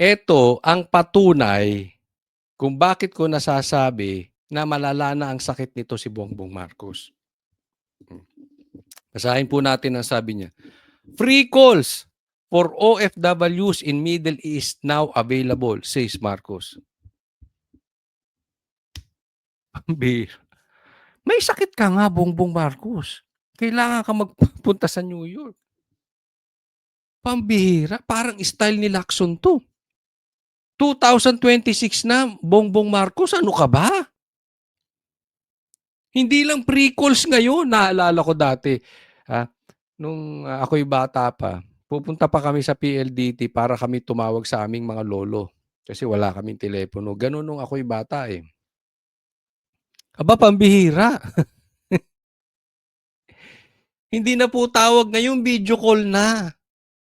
Ito ang patunay kung bakit ko nasasabi na malala na ang sakit nito si Bongbong Marcos. Basahin po natin ang sabi niya. Free calls for OFWs in Middle East now available, says Marcos. Pambihira. May sakit ka nga, Bongbong Marcos. Kailangan ka magpunta sa New York. Pambihira. Parang style ni Lacson to. 2026 na, Bongbong Marcos, ano ka ba? Hindi lang pre-calls ngayon. Naalala ko dati, nung ako'y bata pa, pupunta pa kami sa PLDT para kami tumawag sa aming mga lolo. Kasi wala kaming telepono. Ganun nung ako'y bata eh. Aba, pambihira. Hindi na po tawag ngayon, video call na.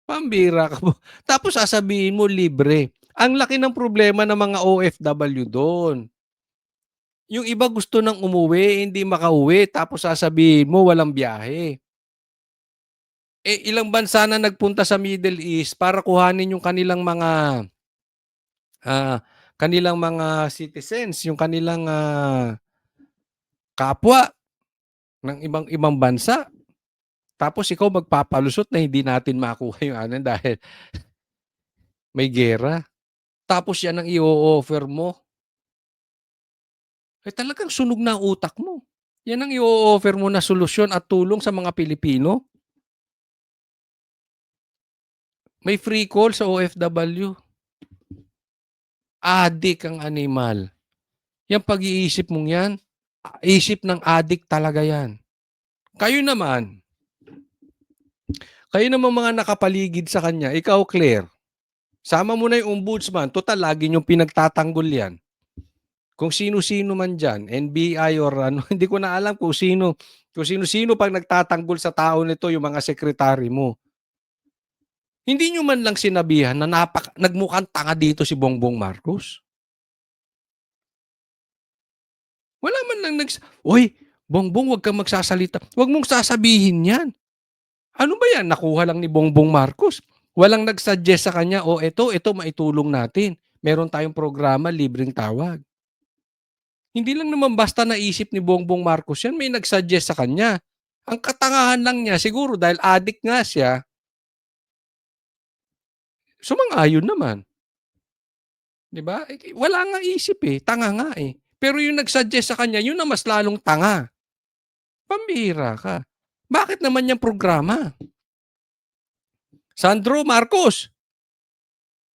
Pambihira ka po. Tapos sasabihin mo libre. Ang laki ng problema ng mga OFW doon. Yung iba gusto nang umuwi, hindi makauwi, tapos sasabihin mo walang biyahe. Eh, ilang bansa na nagpunta sa Middle East para kuhanin yung kanilang mga citizens, yung kanilang kapwa ng ibang bansa. Tapos ikaw magpapalusot na hindi natin makuha yung dahil may gera. Tapos yan ang i-o-offer mo. Eh talagang sunog na ang utak mo. Yan ang i-o-offer mo na solusyon at tulong sa mga Pilipino. May free call sa OFW. Adik ang animal. Yung pag-iisip mong yan, isip ng adik talaga yan. Kayo naman mga nakapaligid sa kanya, ikaw Claire, sama mo na yung ombudsman, total lagi niyong pinagtatanggol yan. Kung sino-sino man dyan, NBI or ano, hindi ko na alam kung sino-sino pag nagtatanggol sa tao nito, yung mga sekretary mo. Hindi nyo man lang sinabihan na nagmukhang tanga dito si Bongbong Marcos. Wala man lang Oy, Bongbong, wag kang magsasalita. Wag mong sasabihin yan. Ano ba yan? Nakuha lang ni Bongbong Marcos. Walang nag-suggest sa kanya, ito maitulong natin. Meron tayong programa, libreng tawag. Hindi lang naman basta naisip ni Bongbong Marcos yan, may nag-suggest sa kanya. Ang katangahan lang niya, siguro dahil addict nga siya, sumang-ayon naman. 'Di ba? Wala nga isip eh, tanga nga eh. Pero yung nag-suggest sa kanya, yun na mas lalong tanga. Pambihira ka. Bakit naman yung programa? Sandro Marcos,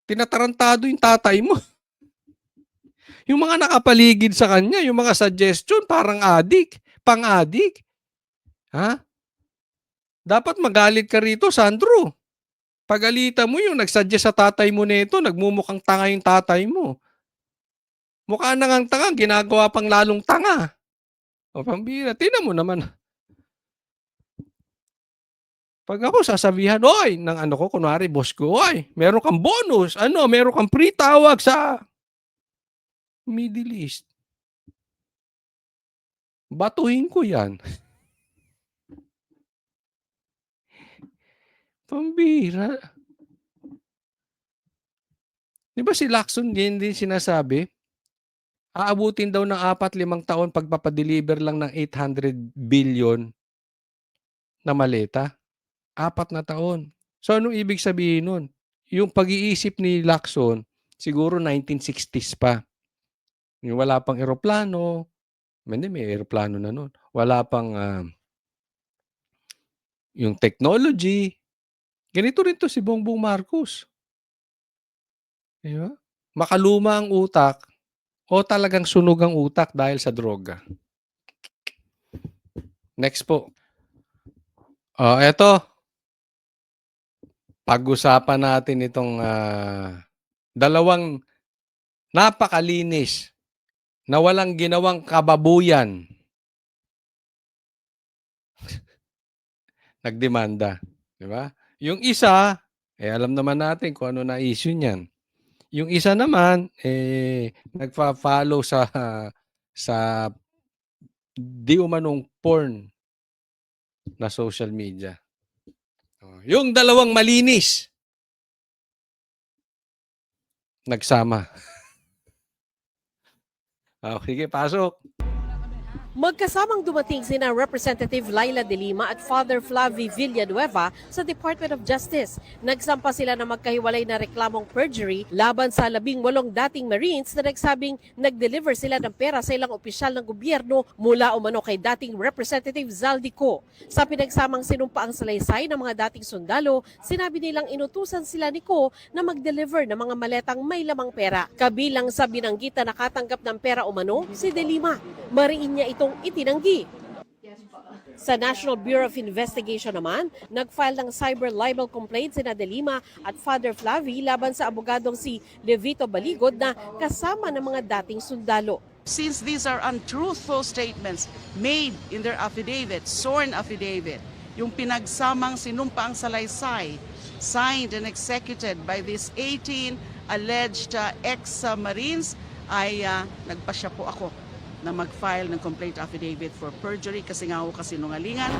tinatarantado yung tatay mo. Yung mga nakapaligid sa kanya, yung mga suggestion, parang adik, pang-adik. Ha? Dapat magalit ka rito, Sandro. Pagalitan mo yung nagsuggest sa tatay mo nito, nagmumukhang tanga yung tatay mo. Mukha na ngang tanga, ginagawa pang lalong tanga. O pambira, tingnan mo naman. Pag ako sasabihan, oy, ng ano ko, kunwari, boss ko, oy, meron kang bonus, meron kang free tawag sa Middle East. Batuhin ko yan. Pambira. Di ba si Lacson din sinasabi? Aabutin daw ng 4-5 taon pagpapadeliver lang ng 800 billion na maleta. 4 na taon. So anong ibig sabihin nun? Yung pag-iisip ni Lacson, siguro 1960s pa. Yung wala pang eroplano, hindi may eroplano na nun. Wala pang yung technology. Ganito rin to si Bongbong Marcos. Diba? Makaluma ang utak o talagang sunog ang utak dahil sa droga. Next po. Eto. Pag-usapan natin itong dalawang napakalinis na walang ginawang kababuyan. Nagdemanda, di ba? Yung isa, alam naman natin kung ano na issue niyan. Yung isa naman, nagfa-follow sa di umanong porn na social media. Yung dalawang malinis. nagsama. Sige pasok. Magkasamang dumating sina Representative Laila De Lima at Father Flavie Villanueva sa Department of Justice. Nagsampa sila ng magkahiwalay na reklamong perjury laban sa 18 dating Marines na nagsabing nag-deliver sila ng pera sa ilang opisyal ng gobyerno mula umano kay dating Representative Zaldico. Sa pinagsamang sinumpaang salaysay ng mga dating sundalo, sinabi nilang inutusan sila ni Ko na mag-deliver ng mga maletang may lamang pera. Kabilang sa binanggit na nakatanggap ng pera umano, si De Lima. Mariin niya itong itinanggi. Sa National Bureau of Investigation naman, nag-file ng cyber libel complaint sina De Lima at Father Flavie laban sa abogadong si Levito Baligod na kasama ng mga dating sundalo. Since these are untruthful statements made in their affidavit, sworn affidavit, yung pinagsamang sinumpaang salaysay, signed and executed by these 18 alleged ex-Marines, ay nagpasya po ako na mag-file ng complaint affidavit for perjury kasi nga ako kasinungalingan.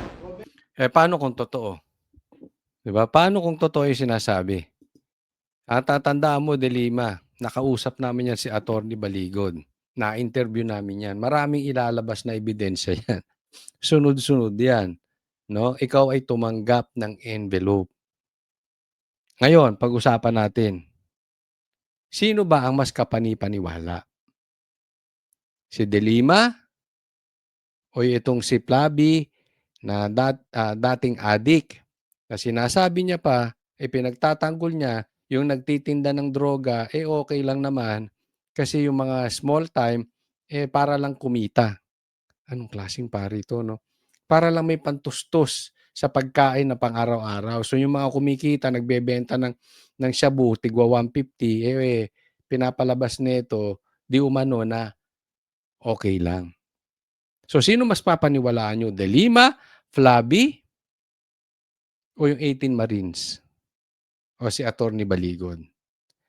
Paano kung totoo? Diba? Paano kung totoo yung sinasabi? At tatandaan mo, De Lima, nakausap namin yan si Atty. Baligod. Na-interview namin yan. Maraming ilalabas na ebidensya yan. Sunod-sunod yan. No? Ikaw ay tumanggap ng envelope. Ngayon, pag-usapan natin. Sino ba ang mas kapani-paniwala? Si De Lima o itong si Flavie na dating adik na sinasabi niya pa, pinagtatanggol niya yung nagtitinda ng droga, okay lang naman kasi yung mga small time, para lang kumita. Anong klaseng pari ito, no? Para lang may pantustos sa pagkain na pang-araw-araw. So yung mga kumikita, nagbebenta ng shabu, tigwa 150, pinapalabas nito, di umano na okay lang. So sino mas papaniwalaan nyo? De Lima, Flavie, o yung 18 Marines? O si Atty. Baligod?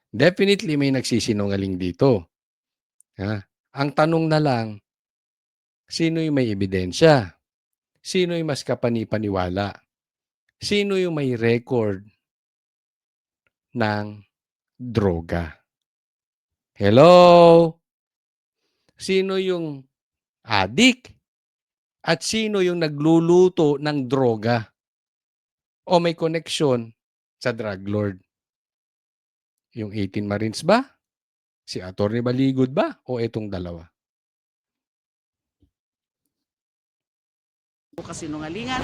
Definitely may nagsisinungaling dito. Ang tanong na lang, sino yung may ebidensya? Sino yung mas kapani-paniwala? Sino yung may record ng droga? Hello? Sino yung addict? At sino yung nagluluto ng droga? O may koneksyon sa drug lord? Yung 18 Marines ba? Si Atty. Baligod ba? O itong dalawa? Kasinungalingan.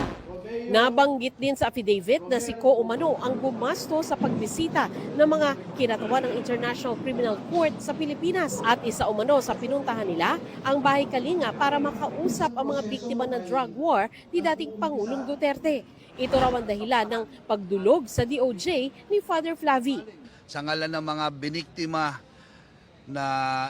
Nabanggit din sa affidavit na si Ko umano ang gumasto sa pagbisita ng mga kinatawan ng International Criminal Court sa Pilipinas at isa umano sa pinuntahan nila ang Bahay Kalinga para makausap ang mga biktima ng drug war ni dating Pangulong Duterte. Ito raw ang dahilan ng pagdulog sa DOJ ni Father Flavie. Sa ngalan ng mga biniktima na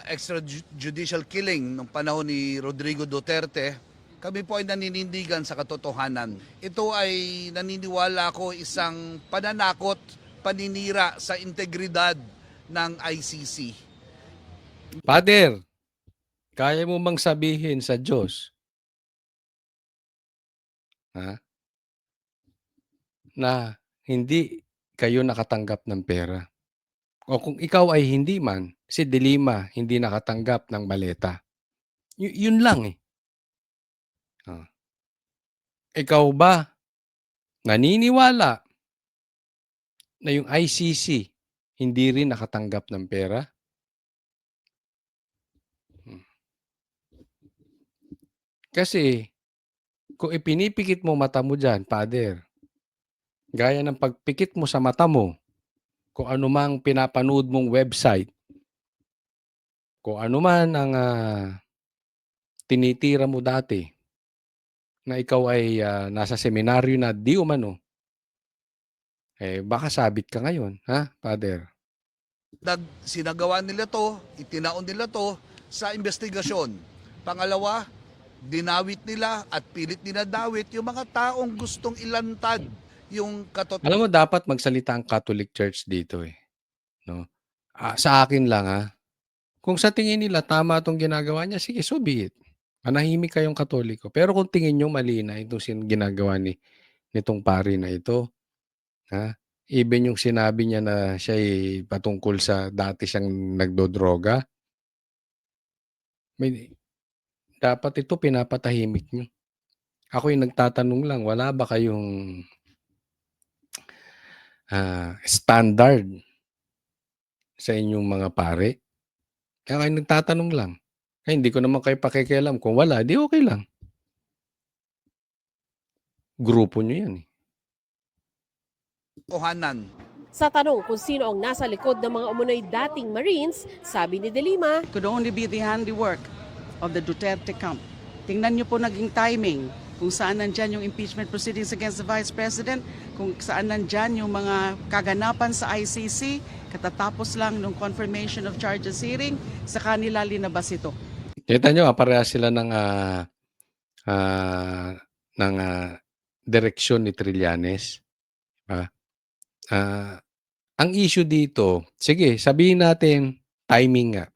extrajudicial killing nung panahon ni Rodrigo Duterte, kami po ay naninindigan sa katotohanan. Ito ay naniniwala ko isang pananakot, paninira sa integridad ng ICC. Father, kaya mo bang sabihin sa Diyos na hindi kayo nakatanggap ng pera? O kung ikaw ay hindi man, si De Lima hindi nakatanggap ng maleta. Yun lang eh. Ikaw ba naniniwala na yung ICC hindi rin nakatanggap ng pera? Kasi kung ipinipikit mo mata mo dyan, Father, gaya ng pagpikit mo sa mata mo, kung ano mang pinapanood mong website, kung ano man ang tinitira mo dati, na ikaw ay nasa seminaryo na di umano, baka sabit ka ngayon, Father? Sinagawa nila to, itinaon nila to sa investigasyon. Pangalawa, dinawit nila at pilit dinadawit yung mga taong gustong ilantad yung katotohanan. Alam mo, dapat magsalita ang Catholic Church dito eh. No? Sa akin lang kung sa tingin nila tama itong ginagawa niya, sige, so be it. Manahimik kayong Katoliko. Pero kung tingin nyo mali na itong ginagawa nitong pari na ito, Even yung sinabi niya na siya'y patungkol sa dati siyang nagdodroga, may dapat ito pinapatahimik niyo. Ako'y nagtatanong lang, wala ba kayong, standard sa inyong mga pare? Ako'y nagtatanong lang. Hindi ko naman kayo pakikialam, kung wala, 'di okey lang. Grupo niyo 'yan, eh. Totohanan. Sa tanong kung sino ang nasa likod ng mga umunoy dating Marines, sabi ni De Lima, Could only be the handiwork of the Duterte camp. Tingnan niyo po naging timing kung saan nandyan yung impeachment proceedings against the Vice President, kung saan nandyan yung mga kaganapan sa ICC, katatapos lang ng confirmation of charges hearing, sa kanila linabas ito. Kita niyo, parehas sila ng direksyon ni Trillanes, 'di ba? Ang issue dito, sige sabihin natin timing nga.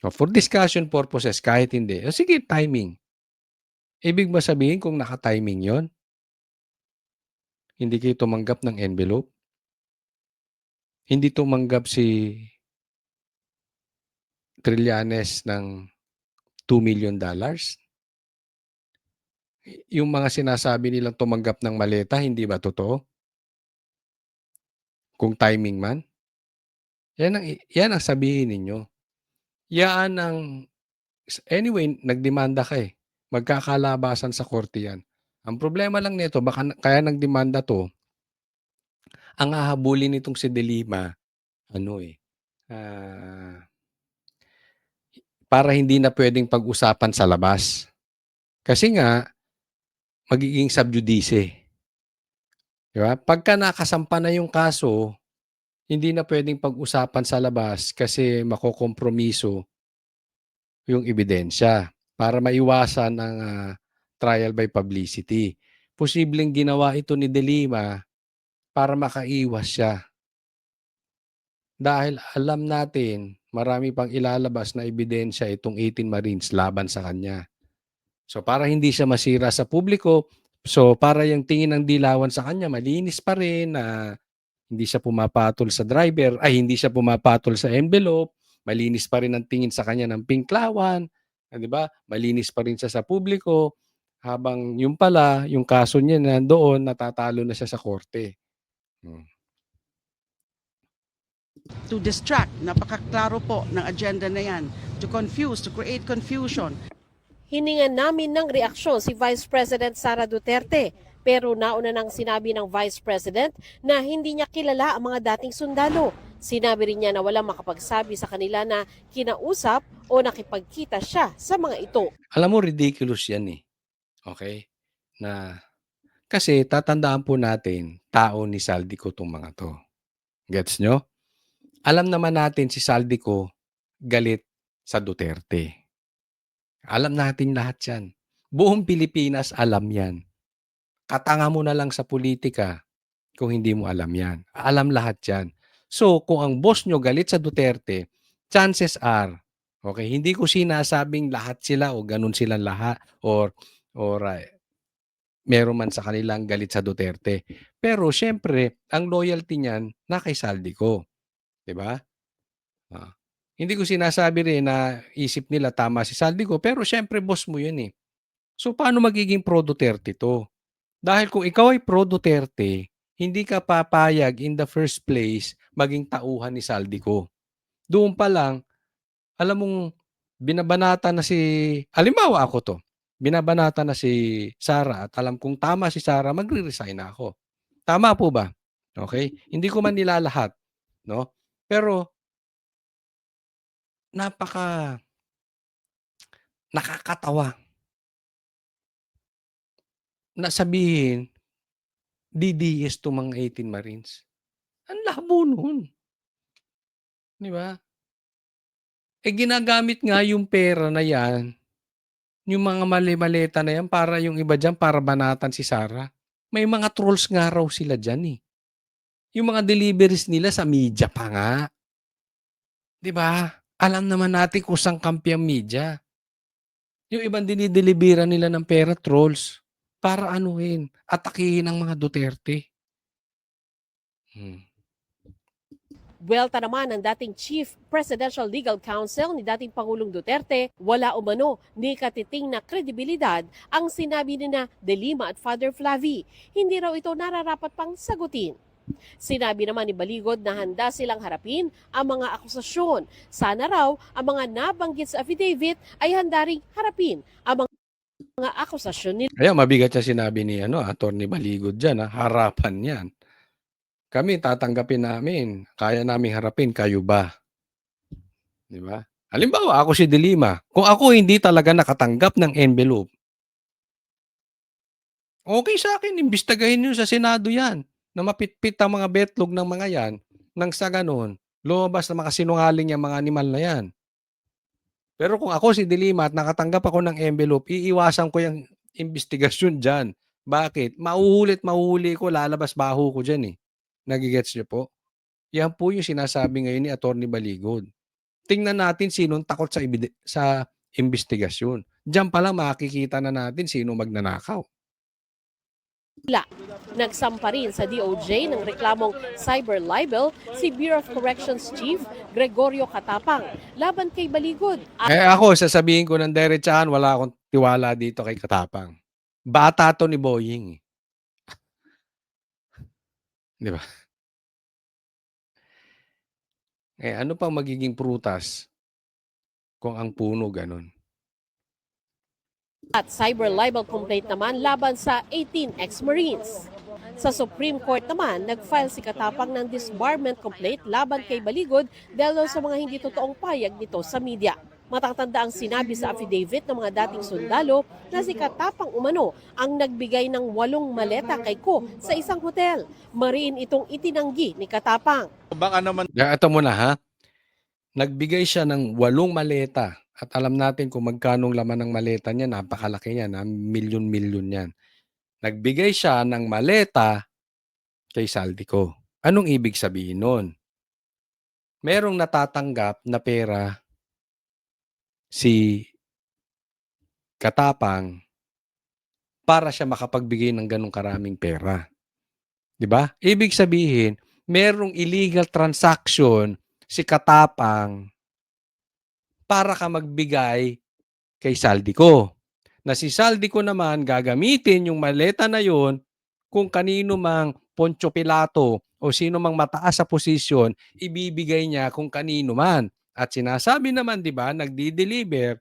For discussion purposes kahit hindi, sige timing. Ibig ba sabihin kung naka-timing 'yon, hindi kayo tumanggap ng envelope? Hindi tumanggap si Trillanes ng $2,000,000? Yung mga sinasabi nilang tumanggap ng maleta, hindi ba totoo? Kung timing man? Yan ang sabihin ninyo. Yan ang anyway, nagdemanda ka, eh. Magkakalabasan sa korte yan. Ang problema lang nito baka kaya nagdemanda 'to, ang hahabulin nitong si De Lima ano, para hindi na puwedeng pag-usapan sa labas. Kasi nga magiging sub judice, 'di ba? Pagka nakasampa na yung kaso, hindi na puwedeng pag-usapan sa labas kasi makokompromiso yung ebidensya para maiwasan ang, trial by publicity. Posibleng ginawa ito ni De Lima para makaiwas siya. Dahil alam natin marami pang ilalabas na ebidensya itong 18 Marines laban sa kanya. So, para hindi siya masira sa publiko, so para yung tingin ng dilawan sa kanya malinis pa rin na hindi siya pumapatol sa driver, ay hindi siya pumapatol sa envelope, malinis pa rin ang tingin sa kanya ng pinklawan, 'di ba? Malinis pa rin siya sa publiko, habang yung pala, yung kaso niya nandoon, natatalo na siya sa korte. Hmm. To distract, napakaklaro po ng agenda na yan. To confuse, to create confusion. hiningan namin ng reaksyon si Vice President Sara Duterte. Pero nauna nang sinabi ng Vice President na hindi niya kilala ang mga dating sundalo. Sinabi rin niya na walang makapagsabi sa kanila na kinausap o nakipagkita siya sa mga ito. Alam mo ridiculous 'yan, eh, okey? Na kasi tatandaan po natin, tao ni Saldico 'tong mga 'to, gets niyo? Alam naman natin si Saldico galit sa Duterte. Alam natin lahat 'yan. Buong Pilipinas alam 'yan. Katanga mo na lang sa pulitika kung hindi mo alam 'yan. Alam lahat 'yan. So, kung ang boss niyo galit sa Duterte, chances are, okey, hindi ko sinasabing lahat sila o gano'n silang lahat or meron man sa kanilang galit sa Duterte. Pero siyempre ang loyalty niyan na kay Saldico, 'di ba? Ah, hindi ko sinasabi rin na isip nila tama si Saldico, pero siyempre boss mo 'yun, eh. So, paano magiging pro Duterte 'to? Dahil kung ikaw ay pro Duterte, hindi ka papayag in the first place maging tauhan ni Saldico. Doon pa lang, alam mong binabanata na si halimbawa ako 'to, binabanata na si Sara at alam kong tama si Sara, magre-resign na ako. Tama po ba? Okey? Hindi ko man nilalahat, 'no? Pero napaka nakakatawa na sabihin DDS 'tong mga 18 Marines. Ang labo nun, 'di ba? Ginagamit nga yung pera na 'yan, yung mga mali-maleta na 'yan para yung iba diyan para banatan si Sara. May mga trolls nga raw sila diyan, eh. Yung mga deliveries nila sa media pa nga, 'di ba? Alam naman natin kung saan kampi ang media. Yung ibang dinidelibera nila ng pera trolls para anuhin, atakihin ang mga Duterte. Hmm. Buwelta naman ng dating Chief Presidential Legal Counsel ni dating Pangulong Duterte, wala umano ni katiting na kredibilidad ang sinabi ni na De Lima at Father Flavi. Hindi raw ito nararapat pang sagutin. Sinabi naman ni Baligod na handa silang harapin ang mga akusasyon. Sana raw ang mga nabanggit sa affidavit ay handa ring harapin ang mga akusasyon nila. Kaya mabigat siya sinabi ni Attorney Baligod diyan, harapan 'yan. Kami tatanggapin namin, kaya naming harapin, kayo ba? 'Di ba? Halimbawa, ako si De Lima, kung ako hindi talaga nakatanggap ng envelope, okay sa akin, imbestigahin niyo sa Senado 'yan, na mapitpit ang mga betlog ng mga 'yan, nang sa gano'n, lumabas na makasinungaling yang mga animal na 'yan. Pero kung ako si De Lima at nakatanggap ako ng envelope, iiwasan ko yung imbestigasyon diyan. Bakit? Mahuhuli't ko, lalabas baho ko diyan, eh. Nage-gets niyo po? Yan po yung sinasabi ngayon ni Attorney Baligod. Tingnan natin sinong takot sa imbestigasyon. Diyan pa lang makikita na natin sino magnanakaw. Nagsampa rin sa DOJ ng reklamong cyber libel si Bureau of Corrections Chief Gregorio Katapang laban kay Baligod. Ako, sasabihin ko ng diretsahan, wala akong tiwala dito kay Katapang. Bata to ni Boying, eh. 'Di ba? Ano pang magiging prutas kung ang puno gano'n? At cyber libel complaint naman laban sa 18 ex-Marines. Sa Supreme Court naman, nag-file si Katapang ng disbarment complaint laban kay Baligod dahil sa mga hindi totoong payag nito sa media. Matatanda ang sinabi sa affidavit ng mga dating sundalo na si Katapang umano ang nagbigay ng 8 maleta kay Ko sa isang hotel. Mariin itong itinanggi ni Katapang. Ito muna ha. Nagbigay siya ng 8 maleta at alam natin kung magkanong laman ng maleta niya, napakalaki niyan, milyon-milyon yan. Nagbigay siya ng maleta kay Saldico. Anong ibig sabihin nun? Merong natatanggap na pera si Katapang para siya makapagbigay ng ganong karaming pera. 'Di ba? Ibig sabihin, merong illegal transaction si Katapang para ka magbigay kay Saldico. Na si Saldico naman gagamitin yung maleta na yon kung kanino mang Poncio Pilato o sino mang mataas sa posisyon, ibibigay niya kung kanino man. At sinasabi naman, 'di ba, nagdi-deliver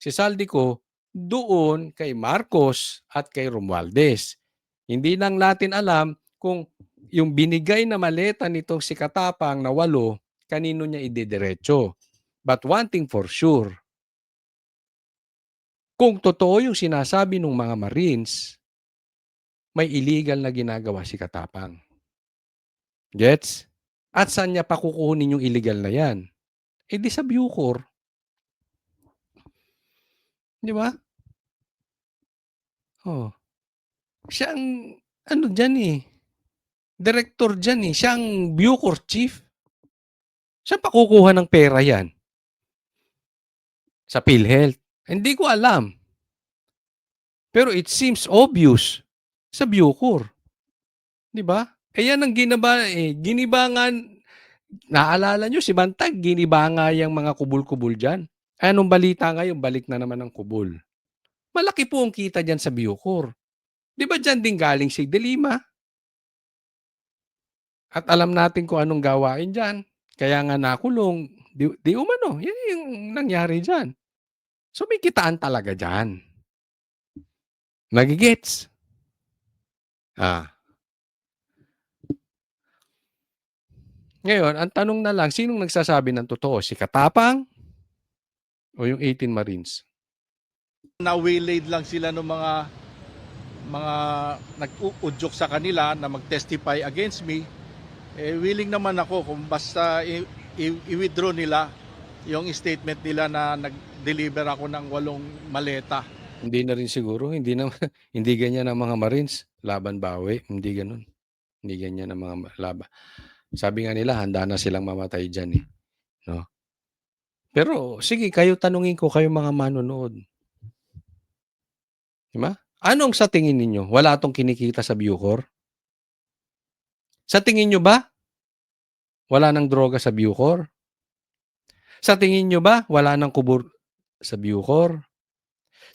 si Saldico doon kay Marcos at kay Romualdez. Hindi lang natin alam kung yung binigay na maleta nitong si Katapang na 8, kanino niya idediretso. But one thing for sure, kung totoo yung sinasabi ng mga Marines, may illegal na ginagawa si Katapang. Gets? At saan niya pa kukunin yung illegal na yan? Di sa Bucor. Di ba? Oh. Siya ang, dyan eh. Director dyan eh. Siya ang Bucor chief. Saan pa kukuha ng pera yan? Sa PhilHealth. Hindi ko alam. Pero it seems obvious sa Bucor. Di ba? Yan ang ginibangan. Naalala nyo, si Bantag, ginibanga yung mga kubul-kubul dyan. Anong balita ngayon? Balik na naman ang kubul. Malaki po ang kita dyan sa Bucor. Di ba dyan din galing si De Lima? At alam natin kung anong gawain dyan. Kaya nga nakulong. Di umano. Yan yung nangyari dyan. So may kitaan talaga dyan. Nagigets? Ngayon, ang tanong na lang, sinong nagsasabi ng totoo? Si Katapang o yung 18 Marines? Na-waylaid lang sila ng mga nag-uudyok sa kanila na mag-testify against me. Willing naman ako kung basta i-withdraw nila yung statement nila na nag-deliver ako ng 8 maleta. Hindi na rin siguro, hindi ganyan ang mga Marines, laban bawi, hindi ganoon. Hindi ganyan ang mga laban. Sabi nga nila, handa na silang mamatay dyan eh. No? Pero sige, kayo tanungin ko, kayo mga manonood. Diba? Anong sa tingin ninyo? Wala tong kinikita sa Bucor? Sa tingin nyo ba, wala ng droga sa Bucor? Sa tingin nyo ba, wala ng kubur sa Bucor?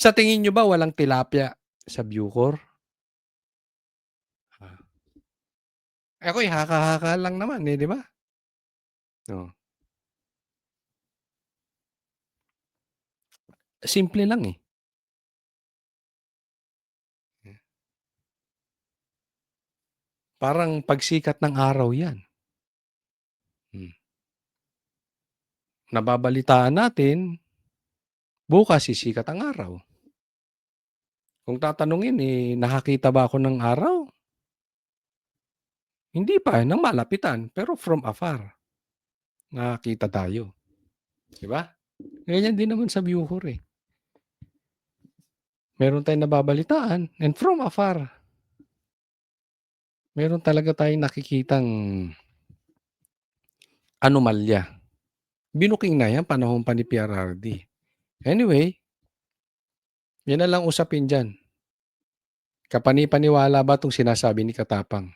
Sa tingin nyo ba, walang tilapia sa Bucor? Ako'y haka-haka lang naman eh, di ba? Oh. Simple lang eh. Parang pagsikat ng araw yan. Nababalitaan natin, bukas sisikat ang araw. Kung tatanungin eh, nakakita ba ako ng araw? Hindi pa, nang malapitan, pero from afar. Nakakita tayo. Di ba? Ganyan din naman sa Bucor eh. Meron tayong nababalitaan and from afar. Meron talaga tayong nakikitang anomalya. Binuking na yan, panahon pa ni PRRD. Anyway, yan na lang usapin dyan. Kapani-paniwala ba itong sinasabi ni Katapang?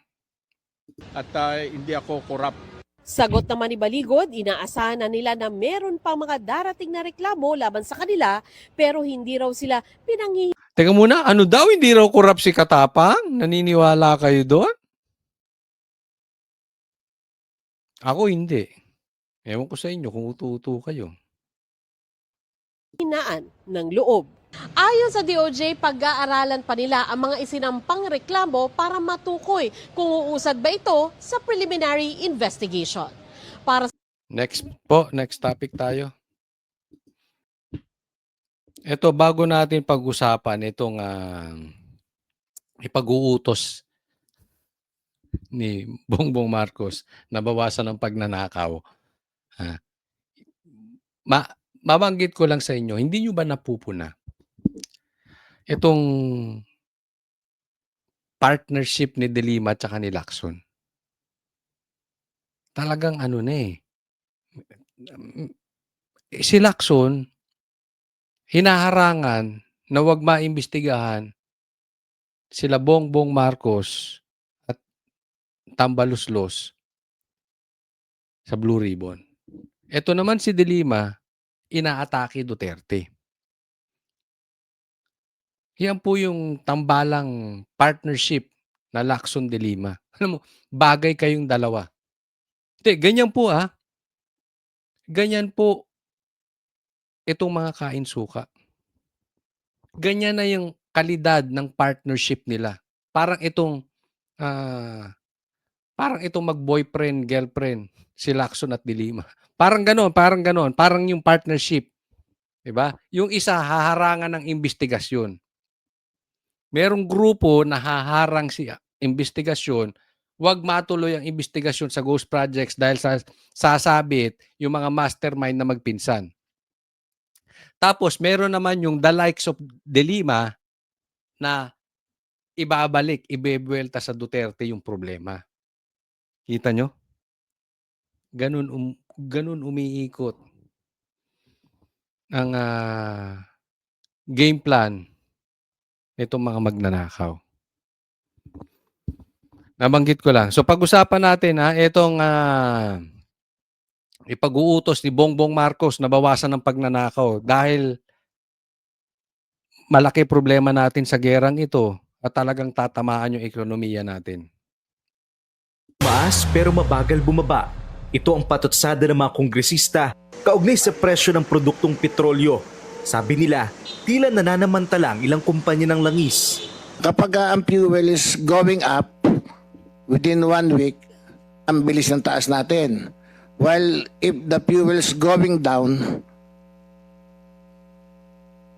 At hindi ako corrupt. Sagot naman ni Baligod, inaasahan na nila na meron pang mga darating na reklamo laban sa kanila pero hindi raw sila pinanghihinaan. Teka muna, ano daw? Hindi raw korap si Katapang? Naniniwala kayo doon? Ako hindi. Ewan ko sa inyo kung utu-utu kayo. Ng loob. Ayon sa DOJ, pag-aaralan pa nila ang mga isinampang reklamo para matukoy kung uusad ba ito sa preliminary investigation. Para Next topic tayo. Ito, bago natin pag-usapan itong ipag-uutos ni Bongbong Marcos na bawasan ng pagnanakaw. Mabanggit ko lang sa inyo, hindi nyo ba napupuna itong partnership ni De Lima at saka ni Lacson? Talagang ano na eh. Si Lacson, hinaharangan na wag maimbestigahan sila Bongbong Marcos at Tambaluslos sa Blue Ribbon. Ito naman si De Lima, inaatake Duterte. Yan po yung tambalang partnership na Lacson De Lima. Alam mo, bagay kayong dalawa. Hindi, ganyan po Ganyan po itong mga kain-suka. Ganyan na yung kalidad ng partnership nila. Parang itong mag-boyfriend, girlfriend si Lacson at De Lima. Parang ganon. Parang yung partnership. Diba? Yung isa haharangan ng investigasyon. Merong grupo na haharang si investigasyon, wag matuloy ang investigasyon sa ghost projects dahil sasabit yung mga mastermind na magpinsan. Tapos meron naman yung the likes of De Lima na ibabalik, ibebuelta sa Duterte yung problema. Kita nyo? Ganun umiikot ang game plan nitong mga magnanakaw. Nabanggit ko lang. So pag-usapan natin itong ipag-uutos ni Bongbong Marcos na bawasan ng pagnanakaw dahil malaki problema natin sa gerang ito at talagang tatamaan yung ekonomiya natin. Maas pero mabagal bumaba. Ito ang patutsada ng mga kongresista kaugnay sa presyo ng produktong petrolyo. Sabi nila, tila nananamantala ang ilang kumpanya ng langis. Kapag ang fuel is going up, within 1 week, ang bilis ng taas natin. While if the fuel is going down,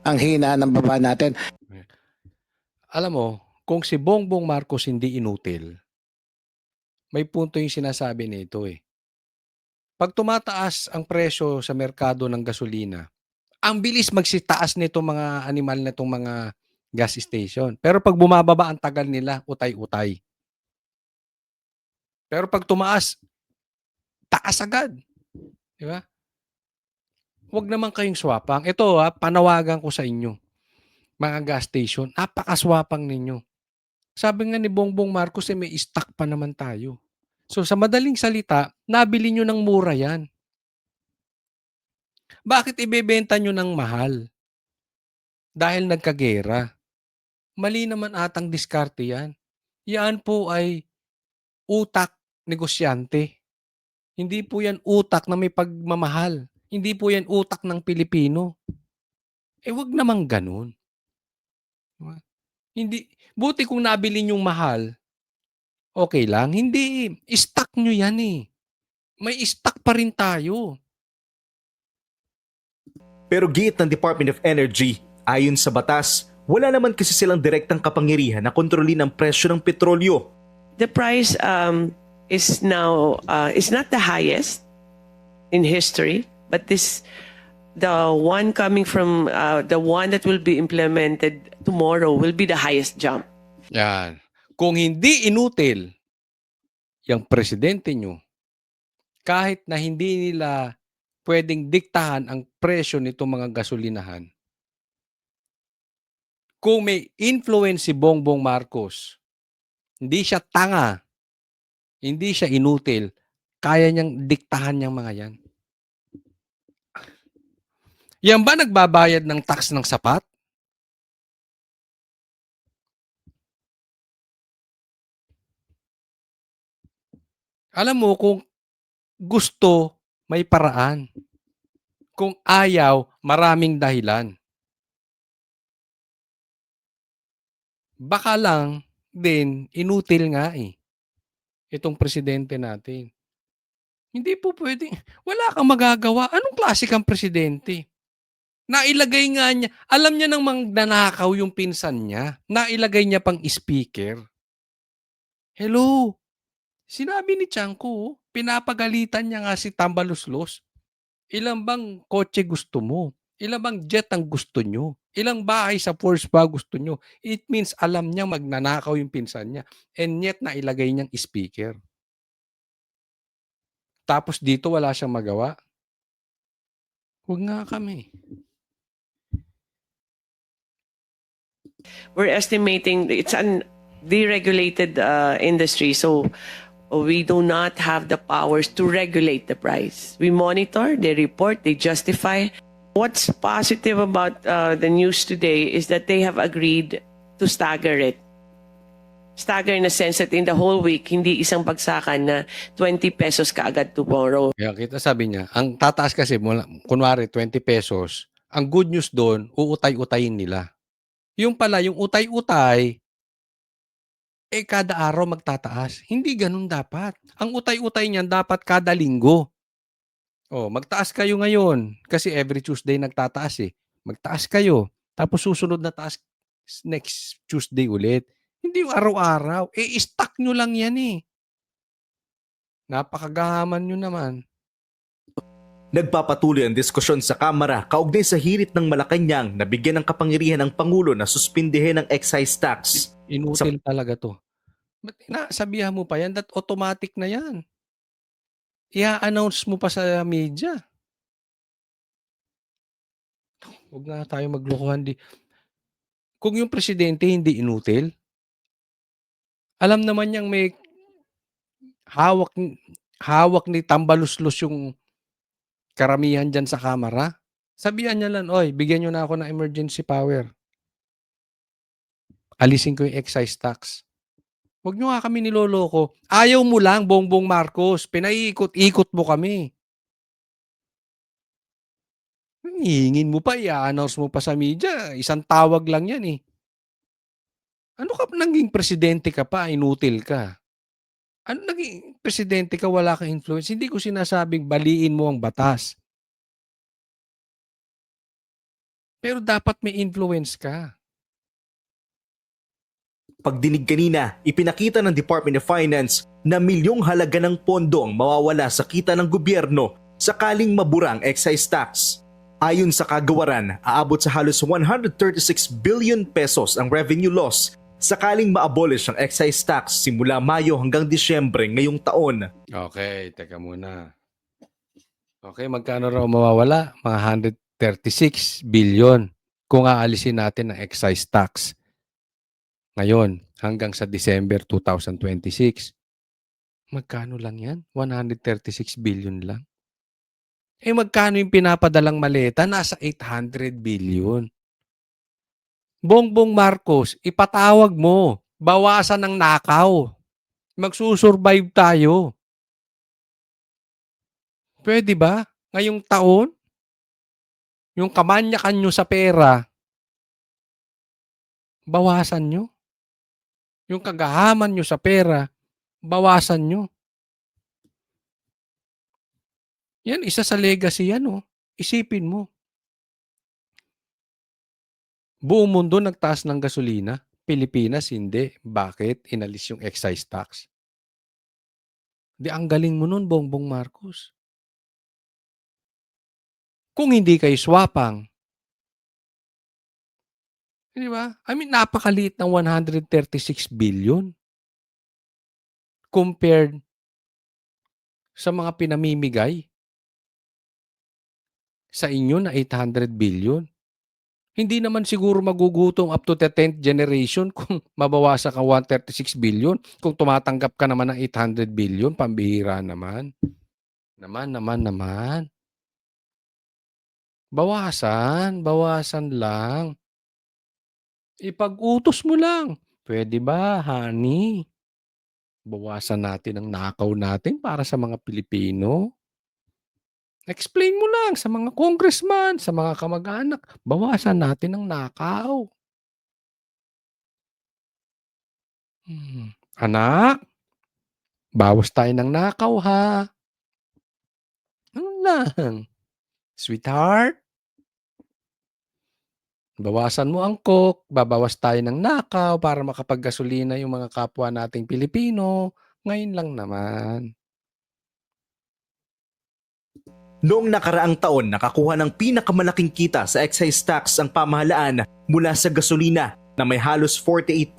ang hina ng baba natin. Alam mo, kung si Bongbong Marcos hindi inutil, may punto yung sinasabi nito eh. Pag tumataas ang presyo sa merkado ng gasolina, ang bilis magsitaas nito mga animal na itong mga gas station. Pero pag bumababa, ang tagal nila, utay-utay. Pero pag tumaas, taas agad. Di ba? Huwag naman kayong swapang. Ito panawagan ko sa inyo. Mga gas station, napakaswapang ninyo. Sabi nga ni Bongbong Marcos, may stock pa naman tayo. So sa madaling salita, nabili nyo ng mura yan. Bakit ibebenta nyo ng mahal? Dahil nagkagera. Mali naman atang diskarte yan. Yan po ay utak negosyante. Hindi po yan utak na may pagmamahal. Hindi po yan utak ng Pilipino. Wag namang ganun. Diba? Hindi, buti kung nabili nyong mahal, okay lang. Hindi, stock nyo yan eh. May stock pa rin tayo. Pero giit ng Department of Energy, ayon sa batas, wala naman kasi silang direktang kapangyarihan na kontrolin ang presyo ng petrolyo. The price is now is not the highest in history, but the one coming from the one that will be implemented tomorrow will be the highest jump. Yan. Kung hindi inutil yung presidente nyo, kahit na hindi nila pwedeng diktahan ang presyo nitong mga gasolinahan, kung may influence si Bongbong Marcos, hindi siya tanga, hindi siya inutil, kaya niyang diktahan niyang mga yan. Yan ba nagbabayad ng tax ng sapat? Alam mo, kung gusto, may paraan. Kung ayaw, maraming dahilan. Baka lang din, inutil nga eh. Itong presidente natin. Hindi po pwede. Wala kang magagawa. Anong klase kang presidente? Nailagay nga niya, alam niya nang magnanakaw yung pinsan niya. Nailagay niya pang speaker. Hello? Sinabi ni Tiangco, pinapagalitan niya nga si Tambaluslos. Ilang bang kotse gusto mo? Ilang bang jet ang gusto nyo? Ilang bahay sa force ba gusto nyo? It means alam niya magnanakaw yung pinsan niya. And yet nailagay niyang speaker. Tapos dito wala siyang magawa. Huwag nga kami. We're estimating it's an deregulated industry, so we do not have the powers to regulate the price. We monitor, they report, they justify. What's positive about the news today is that they have agreed to stagger it. Stagger in the sense that in the whole week, hindi isang bagsakan na 20 pesos kaagad tomorrow. Kaya kita sabi niya, ang tataas kasi, kunwari 20 pesos, ang good news doon, uutay-utayin nila. Yung pala, yung utay-utay, kada araw magtataas. Hindi ganun dapat. Ang utay-utay niyan dapat kada linggo. Magtaas kayo ngayon kasi every Tuesday nagtataas eh. Magtaas kayo. Tapos susunod na taas next Tuesday ulit. Hindi yung araw-araw. Stock nyo lang yan eh. Napakagahaman nyo naman. Nagpapatuloy ang diskusyon sa Kamara kaugnay sa hirit ng Malacanang na bigyan ng kapangyarihan ng Pangulo na suspindihin ang excise tax. Inutil talaga to. Ba't sabihan mo pa yan? That automatic na yan. I-announce mo pa sa media. Huwag nga tayo maglokohan. Kung yung presidente hindi inutil, alam naman niyang may hawak ni Tambaluslos yung karamihan dyan sa Kamara. Sabihan niya lang, oy, bigyan niyo na ako ng emergency power. Alisin ko yung excise tax. Huwag niyo nga kami niloloko. Ayaw mo lang, Bongbong Marcos. Pinaiikot-ikot mo kami. Hihingin mo pa, i-announce mo pa sa media. Isang tawag lang yan eh. Ano ka naging presidente ka pa, inutil ka? Ano naging presidente ka, wala kang influence? Hindi ko sinasabing baliin mo ang batas. Pero dapat may influence ka. Pagdinig kanina, ipinakita ng Department of Finance na milyong halaga ng pondo ang mawawala sa kita ng gobyerno sakaling mabura ang excise tax. Ayon sa kagawaran, aabot sa halos 136 billion pesos ang revenue loss sakaling ma-abolish ang excise tax simula Mayo hanggang Disyembre ngayong taon. Okay, teka muna. Okay, magkano raw mawawala? Mga 136 billion kung aalisin natin ang excise tax. Ngayon, hanggang sa December 2026. Magkano lang yan? 136 billion lang. Eh, magkano yung pinapadalang maleta? Nasa 800 billion. Bongbong Marcos, ipatawag mo. Bawasan ng nakaw. Magsusurvive tayo. Pwede ba? Ngayong taon, yung kamanyakan nyo sa pera, bawasan nyo. Yung kagahaman nyo sa pera, bawasan nyo. Yan, isa sa legacy yan, oh. Isipin mo. Buong mundo nagtaas ng gasolina. Pilipinas, hindi. Bakit? Inalis yung excise tax. Di ang galing mo nun, Bongbong Marcos. Kung hindi kayo swapang, di ba? I mean, napakaliit ng 136 billion compared sa mga pinamimigay sa inyo na 800 billion. Hindi naman siguro magugutom up to the 10th generation kung mabawasan ka 136 billion. Kung tumatanggap ka naman ng 800 billion, pambihira naman. Naman. Bawasan lang. Ipag-utos mo lang. Pwede ba, honey? Bawasan natin ang nakaw natin para sa mga Pilipino. Explain mo lang sa mga congressman, sa mga kamag-anak. Bawasan natin ang nakaw. Anak, bawas tayo ng nakaw ha. Ano lang. Sweetheart, bawasan mo ang coke, babawas tayo ng nakaw para makapaggasolina yung mga kapwa nating Pilipino. Ngayon lang naman. Noong nakaraang taon, nakakuha ng pinakamalaking kita sa excise tax ang pamahalaan mula sa gasolina na may halos 48%.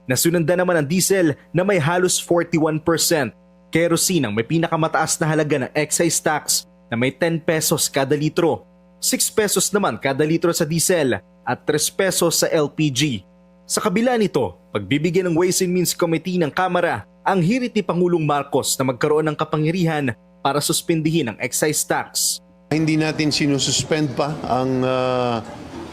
Nasundan naman ang diesel na may halos 41%. Kerosene ang may pinakamataas na halaga ng excise tax na may 10 pesos kada litro. 6 pesos naman kada litro sa diesel at 3 pesos sa LPG. Sa kabila nito, pagbibigyan ng Ways and Means Committee ng Kamara ang hirit ni Pangulong Marcos na magkaroon ng kapangyarihan para suspindihin ang excise tax. Hindi natin sinususpend pa ang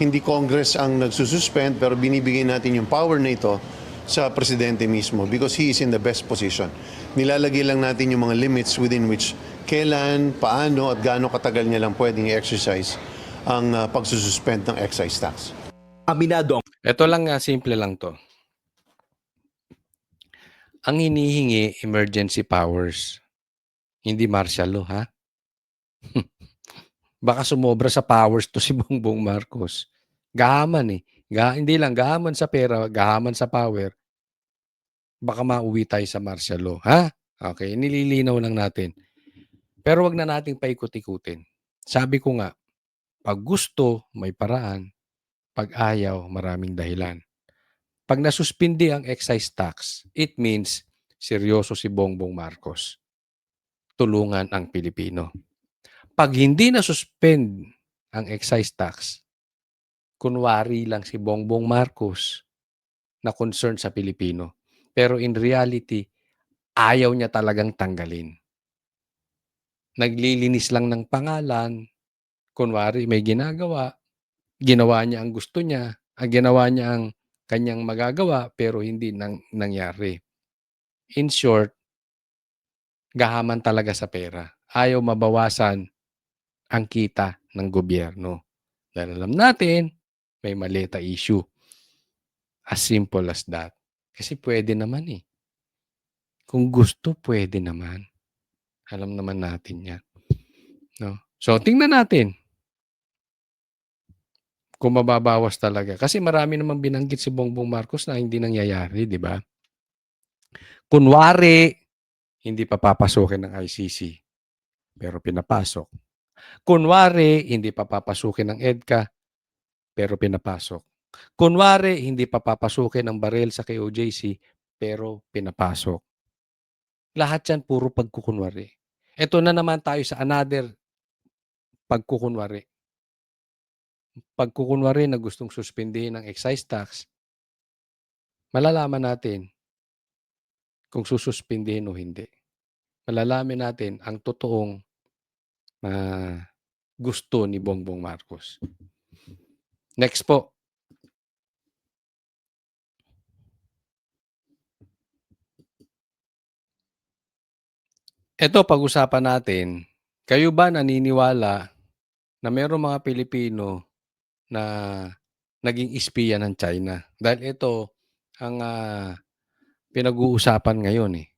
hindi Congress ang nagsususpend, pero binibigay natin yung power na ito sa presidente mismo because he is in the best position. Nilalagay lang natin yung mga limits within which kailan, paano at gaano katagal niya lang pwedeng i-exercise ang pagsususpend ng excise tax. Aminado ang Ito lang, simple lang to. Ang hinihingi, emergency powers. Hindi martial law, ha? Baka sumobra sa powers to si Bongbong Marcos. Gahaman eh. Hindi lang, gahaman sa pera, gahaman sa power. Baka mauwi tayo sa martial law, ha? Okay, nililinaw lang natin. Pero wag na nating paikot-ikutin. Sabi ko nga, pag gusto, may paraan. Pag ayaw, maraming dahilan. Pag nasuspindi ang excise tax, it means seryoso si Bongbong Marcos. Tulungan ang Pilipino. Pag hindi nasuspend ang excise tax, kunwari lang si Bongbong Marcos na concern sa Pilipino. Pero in reality, ayaw niya talagang tanggalin. Naglilinis lang ng pangalan, kunwari may ginagawa, ginawa niya ang gusto niya, ginawa niya ang kanyang magagawa, pero hindi nangyari. In short, gahaman talaga sa pera. Ayaw mabawasan ang kita ng gobyerno. Dahil alam natin, may maleta issue. As simple as that. Kasi pwede naman eh. Kung gusto, pwede naman. Alam naman natin yan. No? So, tingnan natin kung mababawas talaga. Kasi marami namang binanggit si Bongbong Marcos na hindi nangyayari, di ba? Kunwari, hindi pa papasukin ng ICC, pero pinapasok. Kunwari, hindi pa papasukin ng EDCA, pero pinapasok. Kunwari, hindi pa papasukin ng baril sa KOJC, pero pinapasok. Lahat yan puro pagkukunwari. Ito na naman tayo sa another pagkukunwari. Pagkukunwari na gustong suspindihin ang excise tax, malalaman natin kung sususpindihin o hindi. Malalaman natin ang totoong gusto ni Bongbong Marcos. Next po. Ito, pag-usapan natin, kayo ba naniniwala na mayroong mga Pilipino na naging espiya ng China? Dahil ito ang pinag-uusapan ngayon eh.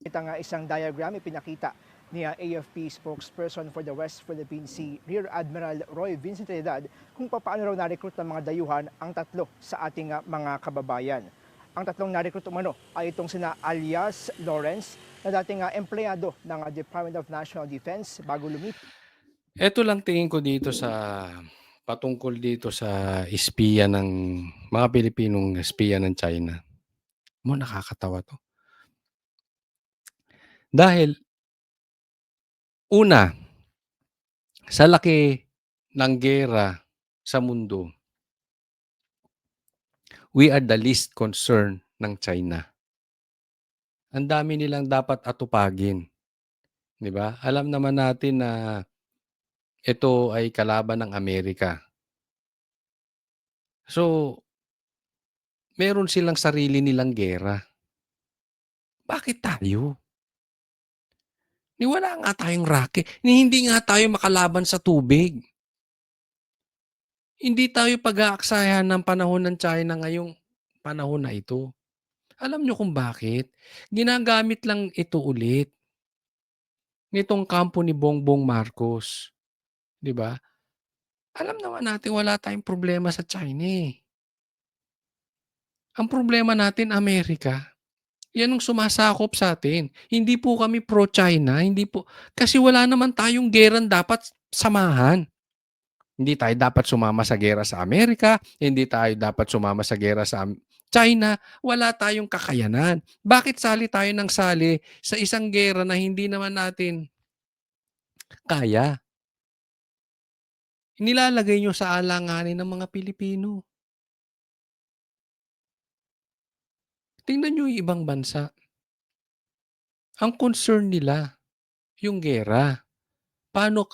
Ito nga isang diagram ipinakita ni AFP spokesperson for the West Philippine Sea, Rear Admiral Roy Vincent Trinidad, kung paano raw na-recruit ng mga dayuhan ang tatlo sa ating mga kababayan. Ang tatlong na-recruit umano ay itong sina alias Lawrence, na dating empleyado ng Department of National Defense bago lumipat. Ito lang tingin ko dito sa patungkol dito sa espiya ng mga Pilipinong espiya ng China. Nakakatawa to. Dahil una, sa laki ng gera sa mundo, we are the least concerned ng China. Ang dami nilang dapat atupagin. 'Di ba? Alam naman natin na ito ay kalaban ng Amerika. So, meron silang sarili nilang gera. Bakit tayo? Wala nga tayong rocket. Hindi nga tayo makalaban sa tubig. Hindi tayo pag-aaksayahan ng panahon ng China ngayong panahon na ito. Alam nyo kung bakit? Ginagamit lang ito ulit nitong kampo ni Bongbong Marcos. 'Di ba? Alam naman natin wala tayong problema sa China eh. Ang problema natin, Amerika. Yan ang sumasakop sa atin. Hindi po kami pro-China, hindi po. Kasi wala naman tayong gerang dapat samahan. Hindi tayo dapat sumama sa gera sa Amerika, hindi tayo dapat sumama sa gera sa China, wala tayong kakayanan. Bakit sali tayo ng sali sa isang gera na hindi naman natin kaya? Nilalagay nyo sa alanganin ng mga Pilipino. Tingnan nyo yung ibang bansa. Ang concern nila, yung gera. Paano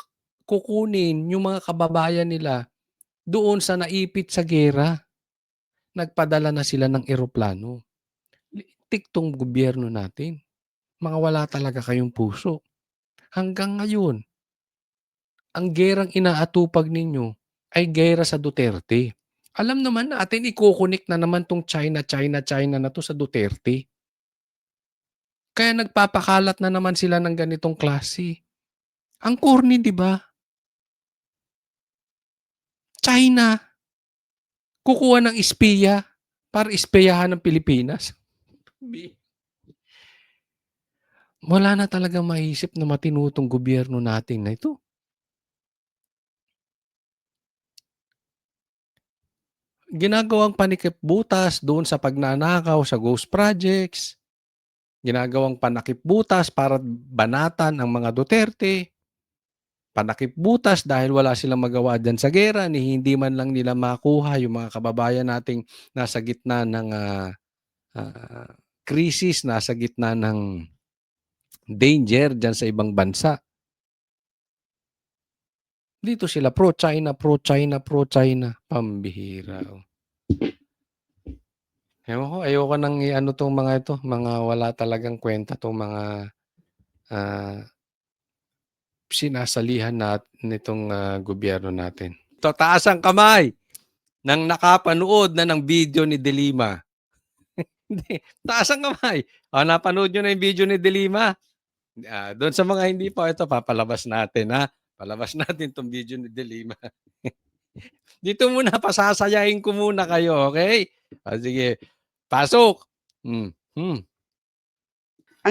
kukunin yung mga kababayan nila doon sa naipit sa gera? Nagpadala na sila ng eroplano. Tiktong gobyerno natin. Mga wala talaga kayong puso. Hanggang ngayon, ang gerang inaatupag ninyo ay gera sa Duterte. Alam naman natin, ikukunik na naman tong China na to sa Duterte. Kaya nagpapakalat na naman sila ng ganitong klase. Ang corny, di ba? China, kukuha ng espiya para espiyahan ng Pilipinas. Wala na talaga maisip na matinutong gobyerno natin na ito. Ginagawang panikip-butas doon sa pagnanakaw sa ghost projects. Ginagawang panakip-butas para banatan ang mga Duterte. Panakip-butas dahil wala silang magawa dyan sa gera, ni hindi man lang nila makuha yung mga kababayan nating nasa gitna ng krisis, nasa gitna ng danger dyan sa ibang bansa. Dito sila pro-China. Pambihira. Ewan ko, ayoko nang i-ano tong mga ito, mga wala talagang kwenta tong mga sinasalihan nitong gobyerno natin. Taas ang kamay ng nakapanood na ng video ni De Lima. Hindi, taas ang kamay. Napanood nyo na yung video ni De Lima? Doon sa mga hindi pa, ito papalabas natin ha. Palabas natin tong video ni De Lima. Dito muna, pasasayahin ko muna kayo, okay? Sige, pasok. Ang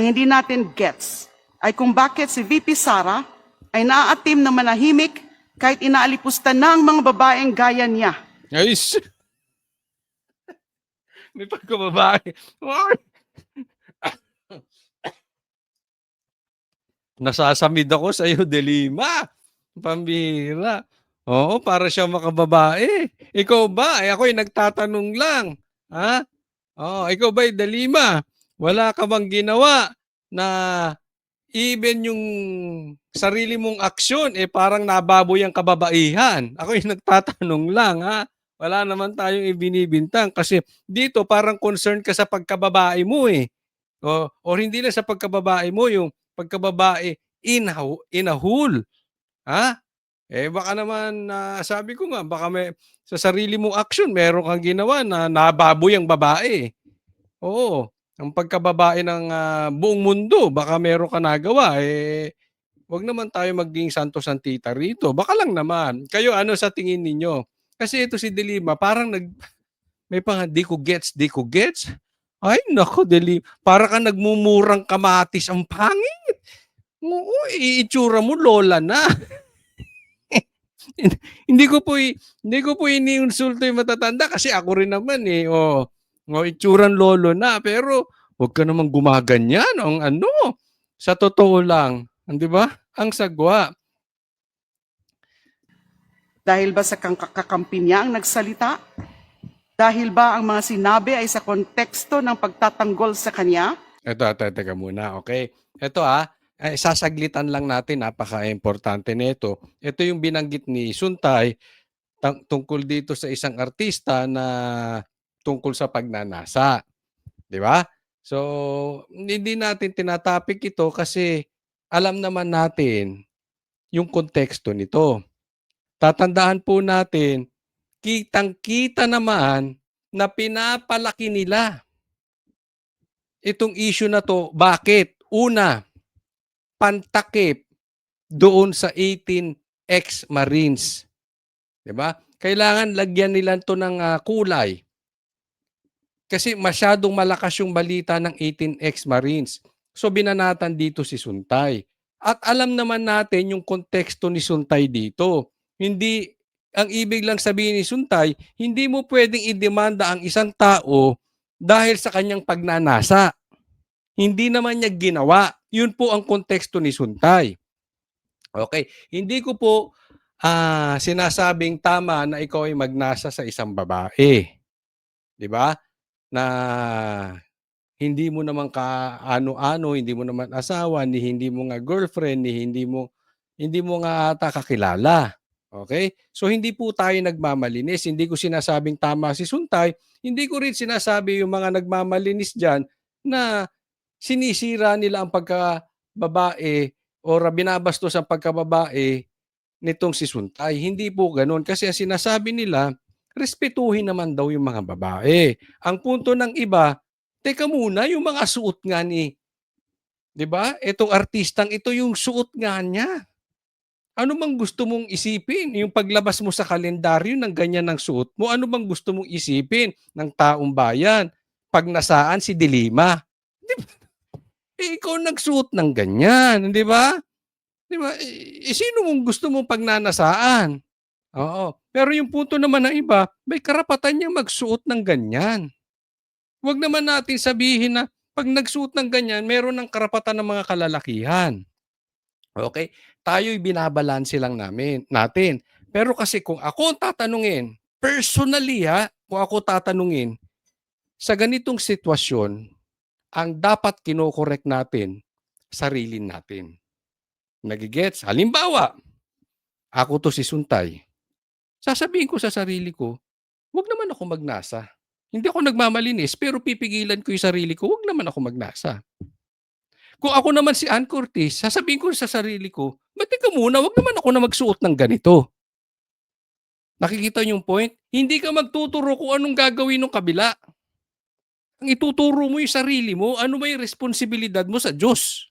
hindi natin gets ay kung bakit si VP Sara ay naaatim na manahimik kahit inaalipusta na ang mga babaeng gaya niya. Ayos. May pagkababae. Nasasamid ako sa iyo, De Lima. Pambira. Oo, para siya makababae. Ikaw ba? Ako'y nagtatanong lang. Ha? Ikaw ba, De Lima? Wala ka bang ginawa na even yung sarili mong aksyon, parang nababoy ang kababaihan? Ako yung nagtatanong lang, ha? Wala naman tayong ibinibintang kasi dito parang concerned ka sa pagkababae mo, eh. Or hindi lang sa pagkababae mo, yung pagkababae in a whole, ha? Baka naman sabi ko nga baka may sa sarili mong aksyon meron kang ginawa na nababoy ang babae. Oo, ang pagkababae ng, buong mundo baka meron ka nagawa, 'wag naman tayo maging santo-santita rito. Baka lang naman. Kayo ano sa tingin ninyo? Kasi ito si Delima parang may "Di ko gets, di ko gets." Ay naku para kang nagmumurang kamatis, ang pangit. Oo, itsura mo lola na. Hindi ko po iniinsulto yung matatanda kasi ako rin naman, itsurang lolo na pero 'wag ka namang gumaganyan ang ano, sa totoo lang, 'di ba? Ang sagwa. Dahil ba sa kakampi niya ang nagsalita? Dahil ba ang mga sinabi ay sa konteksto ng pagtatanggol sa kanya? Teka muna, okay. Ito, sasaglitan lang natin, napakaimportante nito. Ito yung binanggit ni Suntay tungkol dito sa isang artista na tungkol sa pagnanasa, 'di ba? So, hindi natin tinatapik ito kasi alam naman natin yung konteksto nito. Tatandaan po natin, kitang-kita naman na pinapalaki nila itong issue na 'to. Bakit? Una, pantakip doon sa 18 ex-Marines, 'di ba? Kailangan lagyan nila 'to ng, kulay. Kasi masyadong malakas yung balita ng 18 ex-Marines. So binanatan dito si Suntay. At alam naman natin yung konteksto ni Suntay dito. Hindi ang ibig lang sabihin ni Suntay, hindi mo pwedeng idemanda ang isang tao dahil sa kanyang pagnanasa. Hindi naman niya ginawa. Yun po ang konteksto ni Suntay. Okay, hindi ko po sinasabing tama na ikaw ay magnasa sa isang babae. 'Di ba? Na hindi mo naman kaano-ano, hindi mo naman asawa, ni hindi mo nga girlfriend, ni hindi mo nga ata kakilala. Okay? So hindi po tayo nagmamalinis. Hindi ko sinasabing tama si Suntay, hindi ko rin sinasabi yung mga nagmamalinis diyan na sinisira nila ang pagkababae or binabastos ang pagkababae nitong si Suntay. Hindi po gano'n. Kasi ang sinasabi nila, respetuhin naman daw yung mga babae. Ang punto ng iba, teka muna, yung mga suot nga ni, 'di ba? Itong artistang ito yung suot nga niya. Ano bang gusto mong isipin? Yung paglabas mo sa kalendaryo ng ganyan ng suot mo, ano bang gusto mong isipin ng taong bayan? Pag nasaan si Dilima. Di ba? Ikaw nagsuot ng ganyan, 'di ba? 'Di ba? Sino mong gusto mong pagnanasaan? Oo. Pero yung punto naman ng iba, may karapatan niyang magsuot ng ganyan. Huwag naman natin sabihin na 'pag nagsuot ng ganyan, meron ng karapatan ng mga kalalakihan. Okay? Tayo'y binabalanse lang natin. Pero kasi kung ako ang tatanungin, personally kung ako tatanungin, sa ganitong sitwasyon, ang dapat kino-correct natin, sarili natin. Nage-gets? Halimbawa, ako 'to si Suntay. Sasabihin ko sa sarili ko, "Wag naman ako magnasa. Hindi ako nagmamalinis pero pipigilan ko yung sarili ko, wag naman ako magnasa." Kung ako naman si Ann Curtis, sasabihin ko sa sarili ko, teka muna, wag naman ako na magsuot ng ganito." Nakikita niyo yung point? Hindi ka magtuturo kung anong gagawin ng kabila. Ang ituturo mo yung sarili mo, ano ba yung responsibilidad mo sa Diyos.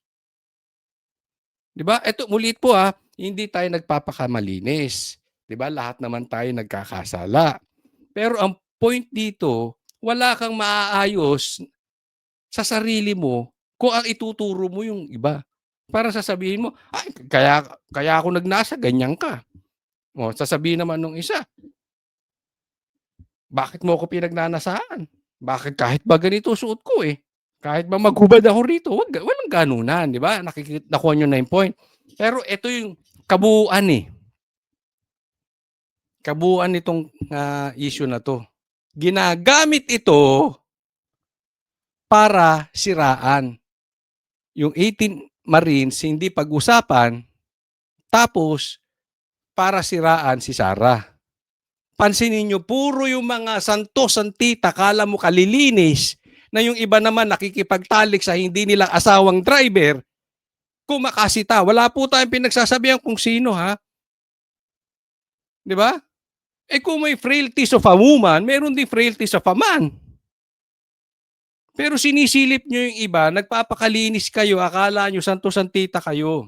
'Di ba? Eto ulit po hindi tayo nagpapakamalinis. 'Di ba? Lahat naman tayo nagkakasala. Pero ang point dito, wala kang maaayos sa sarili mo kung ang ituturo mo yung iba. Parang sasabihin mo, "Ay, kaya ako nagnasa, ganyan ka." O, sasabihin naman nung isa, "Bakit mo ako pinagnanasaan? Bakit kahit ba ganito suot ko kahit ba maghubad ako rito, walang ganunan." 'Di ba? Nakuha niyo na yung point. Pero ito yung kabuuan Kabuuan nitong issue na 'to. Ginagamit ito para siraan. Yung 18 Marines hindi pag-usapan, tapos para siraan si Sara. Pansinin nyo, puro yung mga santo-santita, kala mo kalilinis, na yung iba naman nakikipagtalik sa hindi nilang asawang driver, kumakasita. Wala po tayong pinagsasabihan kung sino, ha? Di ba? Eh kung may frailties of a woman, meron din frailties of a man. Pero sinisilip nyo yung iba, nagpapakalinis kayo, akala nyo santo-santita kayo.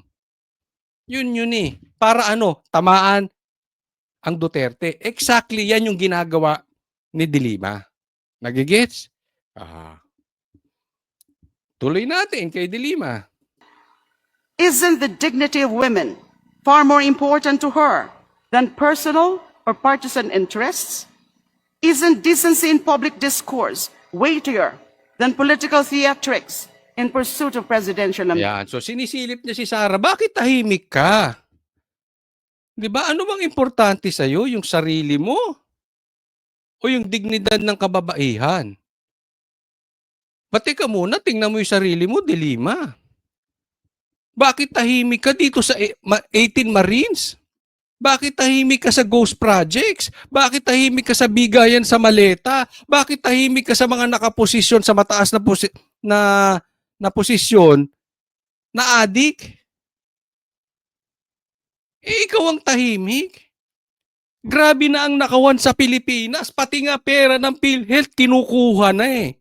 Yun eh. Para ano? Tamaan ang Duterte. Exactly yan yung ginagawa ni De Lima. Nagigets? Tuloy natin kay De Lima. Isn't the dignity of women far more important to her than personal or partisan interests? Isn't decency in public discourse weightier than political theatrics in pursuit of presidential ambition? Yan. So sinisilip niya si Sara, bakit tahimik ka? Di ba? Ano bang importante sa'yo? Yung sarili mo? O yung dignidad ng kababaihan? Pati ka muna, tingnan mo yung sarili mo, De Lima. Bakit tahimik ka dito sa 18 Marines? Bakit tahimik ka sa ghost projects? Bakit tahimik ka sa bigayan sa maleta? Bakit tahimik ka sa mga nakaposisyon sa mataas na posisyon na adik? Eh, ikaw ang tahimik. Grabe na ang nakawan sa Pilipinas. Pati nga pera ng PhilHealth kinukuha na eh.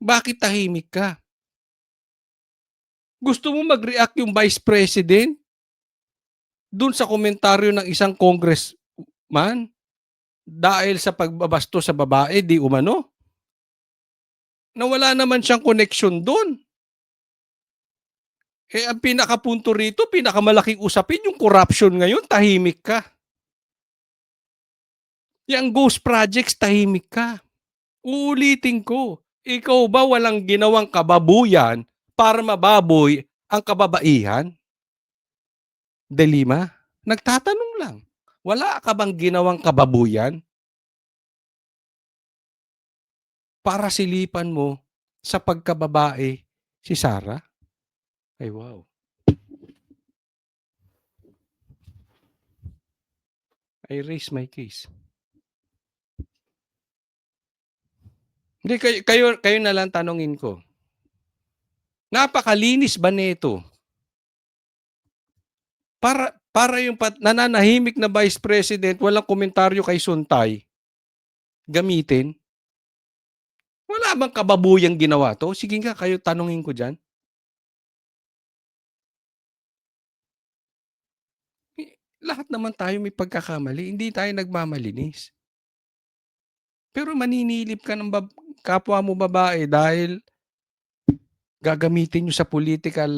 Bakit tahimik ka? Gusto mo mag-react yung Vice President dun sa komentaryo ng isang congressman dahil sa pagbabasto sa babae, di umano? Na wala naman siyang connection dun. Eh, ang pinakapunto rito, pinakamalaking usapin, yung corruption ngayon, tahimik ka. Yang ghost projects, tahimik ka. Uulitin ko, ikaw ba walang ginawang kababuyan para mababoy ang kababaihan? De Lima, nagtatanong lang, wala ka bang ginawang kababuyan para silipan mo sa pagkababae si Sara? Ay, wow. I raise my case. Hindi, kayo na lang tanongin ko. Napakalinis ba nito? Para yung nananahimik na Vice President, walang komentaryo kay Suntay, gamitin? Wala bang kababuyang ginawa to? Sige nga, kayo tanongin ko dyan. Lahat naman tayo may pagkakamali. Hindi tayo nagmamalinis. Pero maninilip ka ng kapwa mo babae dahil gagamitin nyo sa political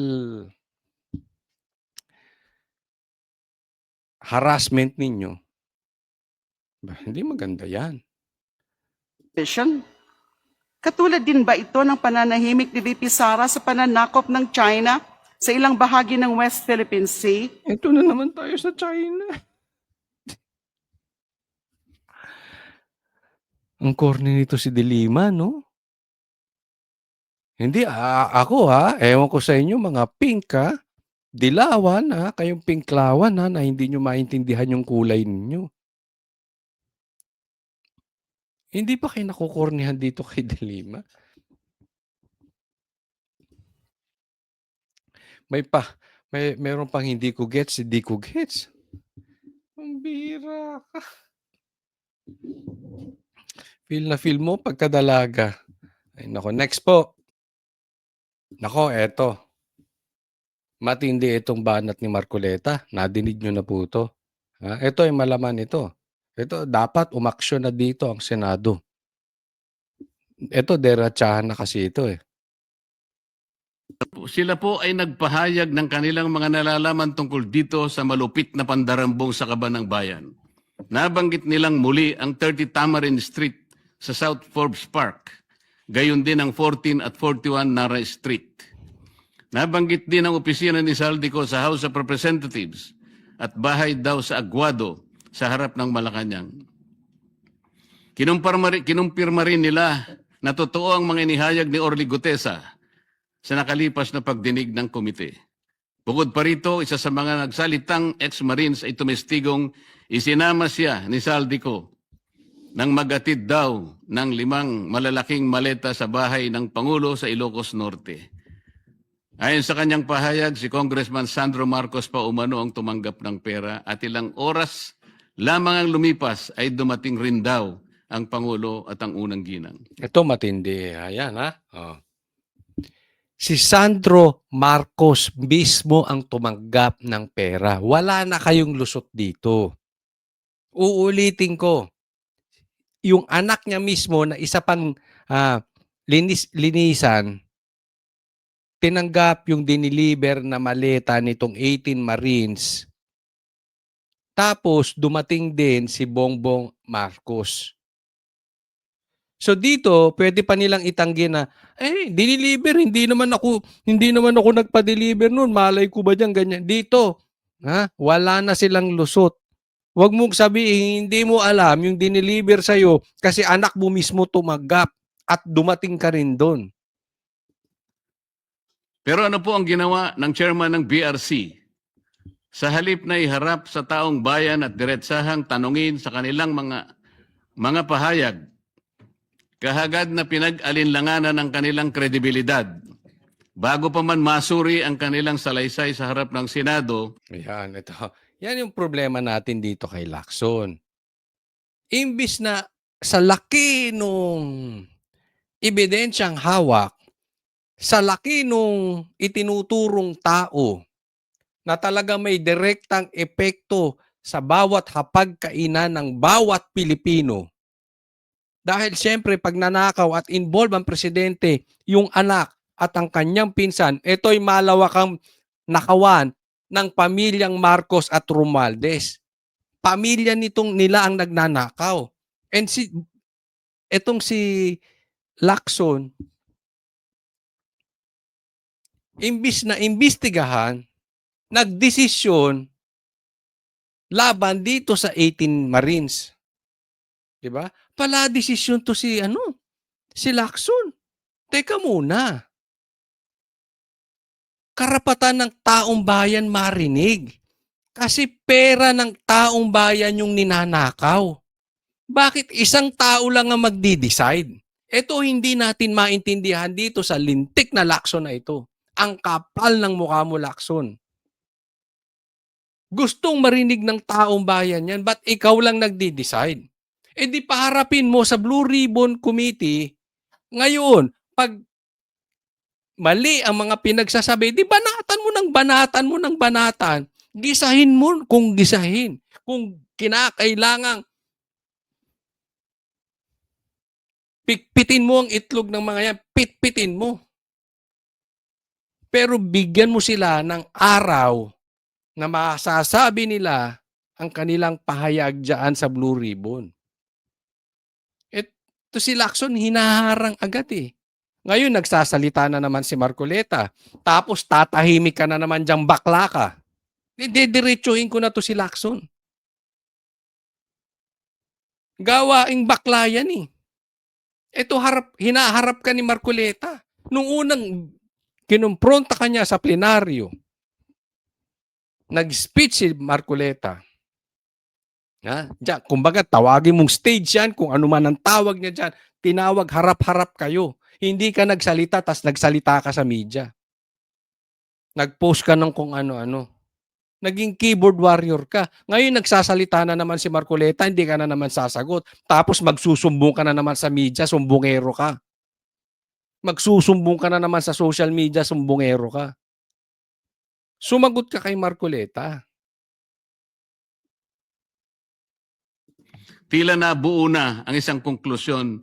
harassment ninyo. Hindi maganda yan. Katulad din ba ito ng pananahimik ni VP Sara sa pananakop ng China sa ilang bahagi ng West Philippine Sea? Ito na naman tayo sa China. Ang corny nito si De Lima, no? Hindi, ako ewan ko sa inyo mga pink dilawan kayong pinklawan na hindi nyo maintindihan yung kulay ninyo. Hindi pa kayo nakukornihan dito kay De Lima? Meron pang hindi ko gets. Ang bira ka. Feel na feel mo pagkadalaga. Ay, nako, next po. Nako, eto. Matindi itong banat ni Marcoleta. Nadinig nyo na po ito. Ito ay malaman ito. Ito, dapat umaksyon na dito ang Senado. Ito, deratsahan na kasi ito eh. Sila po ay nagpahayag ng kanilang mga nalalaman tungkol dito sa malupit na pandarambong sa Kaban ng Bayan. Nabanggit nilang muli ang 30 Tamarin Street sa South Forbes Park, gayon din ang 14 at 41 Nara Street. Nabanggit din ang opisina ni Saldico sa House of Representatives at bahay daw sa Aguado sa harap ng Malacanang. Kinumpirma rin nila na totoo ang mga inihayag ni Orly Gutesa sa nakalipas na pagdinig ng komite. Bukod pa rito, isa sa mga nagsalitang ex-Marines ay tumestigong isinama siya ni Saldico nang magatid daw ng 5 malalaking maleta sa bahay ng Pangulo sa Ilocos Norte. Ayon sa kanyang pahayag, si Congressman Sandro Marcos pa umano ang tumanggap ng pera at ilang oras lamang ang lumipas ay dumating rin daw ang Pangulo at ang unang ginang. Ito matindi. Ayan, ha? Oh. Si Sandro Marcos mismo ang tumanggap ng pera. Wala na kayong lusot dito. Uulitin ko. Yung anak niya mismo na isa pang linisan, tinanggap yung diniliber na maleta nitong 18 Marines. Tapos dumating din si Bongbong Marcos. So dito, pwede pa nilang itanggi na, diniliber, hindi naman ako nagpa-deliver noon, malay ko ba diyan ganyan. Dito, wala na silang lusot. Huwag mong sabihin, hindi mo alam yung diniliber sa'yo kasi anak mo mismo tumanggap at dumating ka rin doon. Pero ano po ang ginawa ng chairman ng BRC? Sa halip na iharap sa taong bayan at diretsahang tanungin sa kanilang mga pahayag, kahagad na pinag-alinlanganan ang kanilang kredibilidad. Bago pa man masuri ang kanilang salaysay sa harap ng Senado. Ayan, ito. Yan yung problema natin dito kay Lacson. Imbis na sa laki nung ebidensyang hawak, sa laki nung itinuturong tao na talaga may direktang epekto sa bawat hapagkainan ng bawat Pilipino. Dahil siyempre pag nanakaw at involve ang presidente, yung anak at ang kanyang pinsan, ito'y malawakang nakawan ng pamilyang Marcos at Romualdez. Pamilya nila ang nagnanakaw. And etong si Lacson, imbis na imbestigahan, nagdesisyon laban dito sa 18 Marines. 'Di ba? Pala desisyon to si Lacson. Teka muna. Karapatan ng taong bayan marinig. Kasi pera ng taong bayan yung ninanakaw. Bakit isang tao lang ang magdi-decide? Ito hindi natin maintindihan dito sa lintik na Lacson na ito. Ang kapal ng mukha mo, Lacson. Gustong marinig ng taong bayan yan, ba't ikaw lang nagdi-decide? E di paharapin mo sa Blue Ribbon Committee, ngayon, pag mali ang mga pinagsasabi, di banatan mo ng banatan, gisahin mo kung gisahin. Kung kinakailangang pitpitin mo ang itlog ng mga yan, pitpitin mo. Pero bigyan mo sila ng araw na masasabi nila ang kanilang pahayag dyan sa Blue Ribbon. Ito si Lacson, hinaharang agad eh. Ngayon, nagsasalita na naman si Marcoleta. Tapos tatahimik ka na naman diyang bakla ka. Didiretsuhin ko na to si Lacson. Gawaing bakla yan eh. Ito hinaharap ka ni Marcoleta. Nung unang kinumpronta ka niya sa plenaryo, nag-speech si Marcoleta. Kumbaga, tawagin mong stage yan, kung ano man ang tawag niya dyan, tinawag harap-harap kayo. Hindi ka nagsalita, tas nagsalita ka sa media. Nag-post ka ng kung ano-ano. Naging keyboard warrior ka. Ngayon, nagsasalita na naman si Marcoleta, hindi ka na naman sasagot. Tapos magsusumbong ka na naman sa media, sumbongero ka. Magsusumbong ka na naman sa social media, sumbongero ka. Sumagot ka kay Marcoleta. Tila nabuo na ang isang konklusyon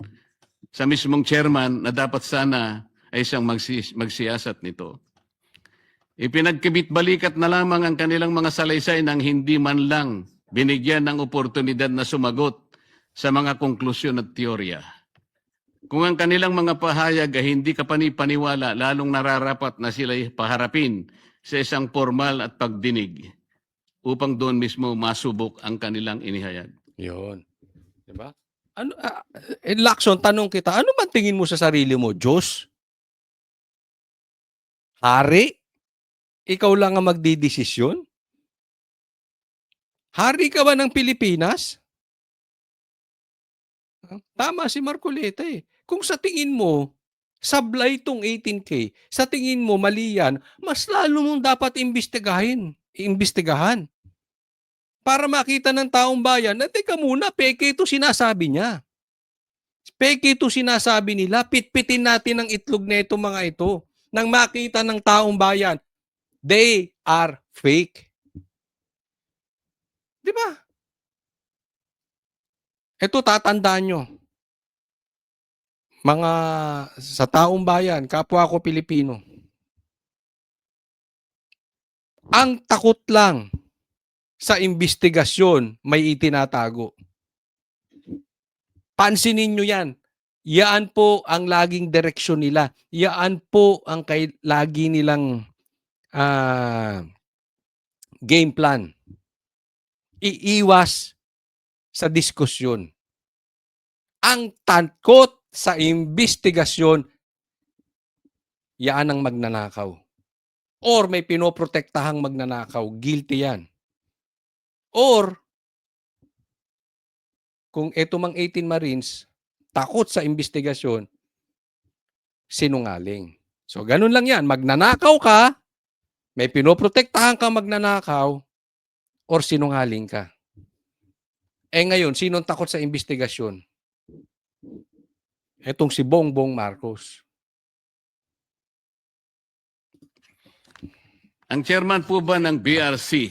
sa mismong chairman na dapat sana ay siyang magsiyasat nito. Ipinagkibit-balikat na lamang ang kanilang mga salaysay nang hindi man lang binigyan ng oportunidad na sumagot sa mga konklusyon at teorya. Kung ang kanilang mga pahayag ay hindi kapani-paniwala, lalong nararapat na sila'y paharapin sa isang formal at pagdinig upang doon mismo masubok ang kanilang inihayag. Yun. Diba? Ano, Lacson, tanong kita, ano man tingin mo sa sarili mo? Diyos? Hari? Ikaw lang ang magdidesisyon? Hari ka ba ng Pilipinas? Tama si Marcoleta eh. Kung sa tingin mo, sablay itong 18K, sa tingin mo mali yan, mas lalo mong dapat imbestigahan. Para makita ng taong bayan na teka muna, peke ito sinasabi niya. Peke ito sinasabi nila, pitpitin natin ang itlog na ito mga ito. Nang makita ng taong bayan, they are fake. Di ba? Ito tatandaan nyo. Mga sa taong bayan, kapwa ko Pilipino. Ang takot lang sa imbestigasyon may itinatago. Pansinin nyo yan. Yaan po ang laging direksyon nila. Yaan po ang lagi nilang game plan. Iiwas sa diskusyon. Ang takot sa imbestigasyon, yaan ang magnanakaw. Or may pinoprotektahang magnanakaw, guilty yan. Or, kung ito mang 18 Marines, takot sa investigasyon, sinungaling. So, ganun lang yan. Magnanakaw ka, may pinoprotektahan ka magnanakaw, or sinungaling ka. Ngayon, sinong takot sa investigasyon? Etong si Bongbong Marcos. Ang chairman po ba ng BRC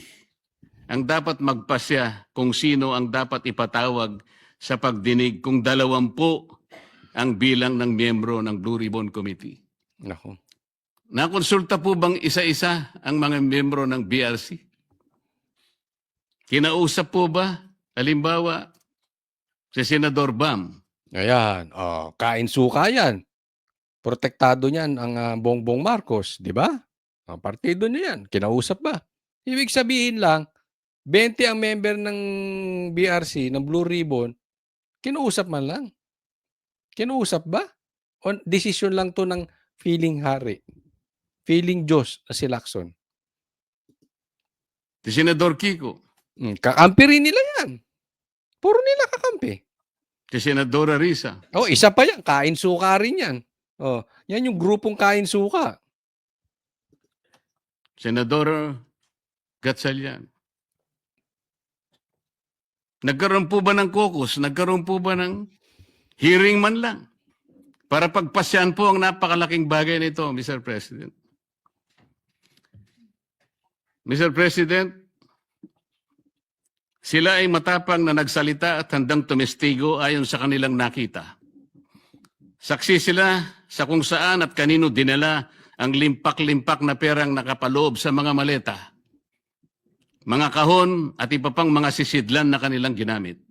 ang dapat magpasya kung sino ang dapat ipatawag sa pagdinig kung 20 ang bilang ng miyembro ng Blue Ribbon Committee? Nako. Nakonsulta po bang isa-isa ang mga miyembro ng BRC? Kinausap po ba, halimbawa, si Senador Bam? Ayan. Kain suka yan. Protektado niyan ang Bongbong Marcos, di ba? Ang partido niya yan. Kinausap ba? Ibig sabihin lang, 20 ang member ng BRC, ng Blue Ribbon, kinausap man lang. Kinausap ba? O desisyon lang to ng feeling hari? Feeling Diyos na si Lacson. Si Senador Kiko? Kakampi rin nila yan. Puro nila kakampi. Si Senadora Risa? Isa pa yan. Kain suka rin yan. Yan yung grupong kain suka. Senador Gatchalian? Nagkaroon po ba ng caucus? Nagkaroon po ba ng hearing man lang? Para pagpasyan po ang napakalaking bagay nito, Mr. President. Mr. President, sila ay matapang na nagsalita at handang tumestigo ayon sa kanilang nakita. Saksi sila sa kung saan at kanino dinala ang limpak-limpak na perang nakapaloob sa mga maleta, mga kahon at iba pang mga sisidlan na kanilang ginamit.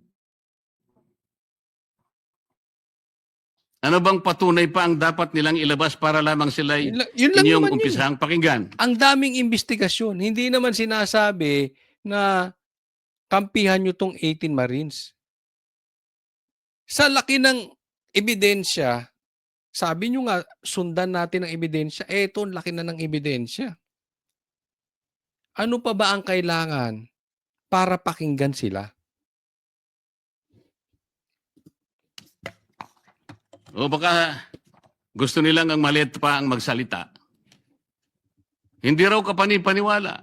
Ano bang patunay pa ang dapat nilang ilabas para lamang sila Yun lang inyong naman yun. umpisahang pakinggan? Ang daming investigasyon. Hindi naman sinasabi na kampihan nyo tong 18 Marines. Sa laki ng ebidensya, sabi nyo nga, sundan natin ang ebidensya. Eto, laki na ng ebidensya. Ano pa ba ang kailangan para pakinggan sila? O baka gusto nilang ang maliit pa ang magsalita. Hindi raw kapani-paniwala.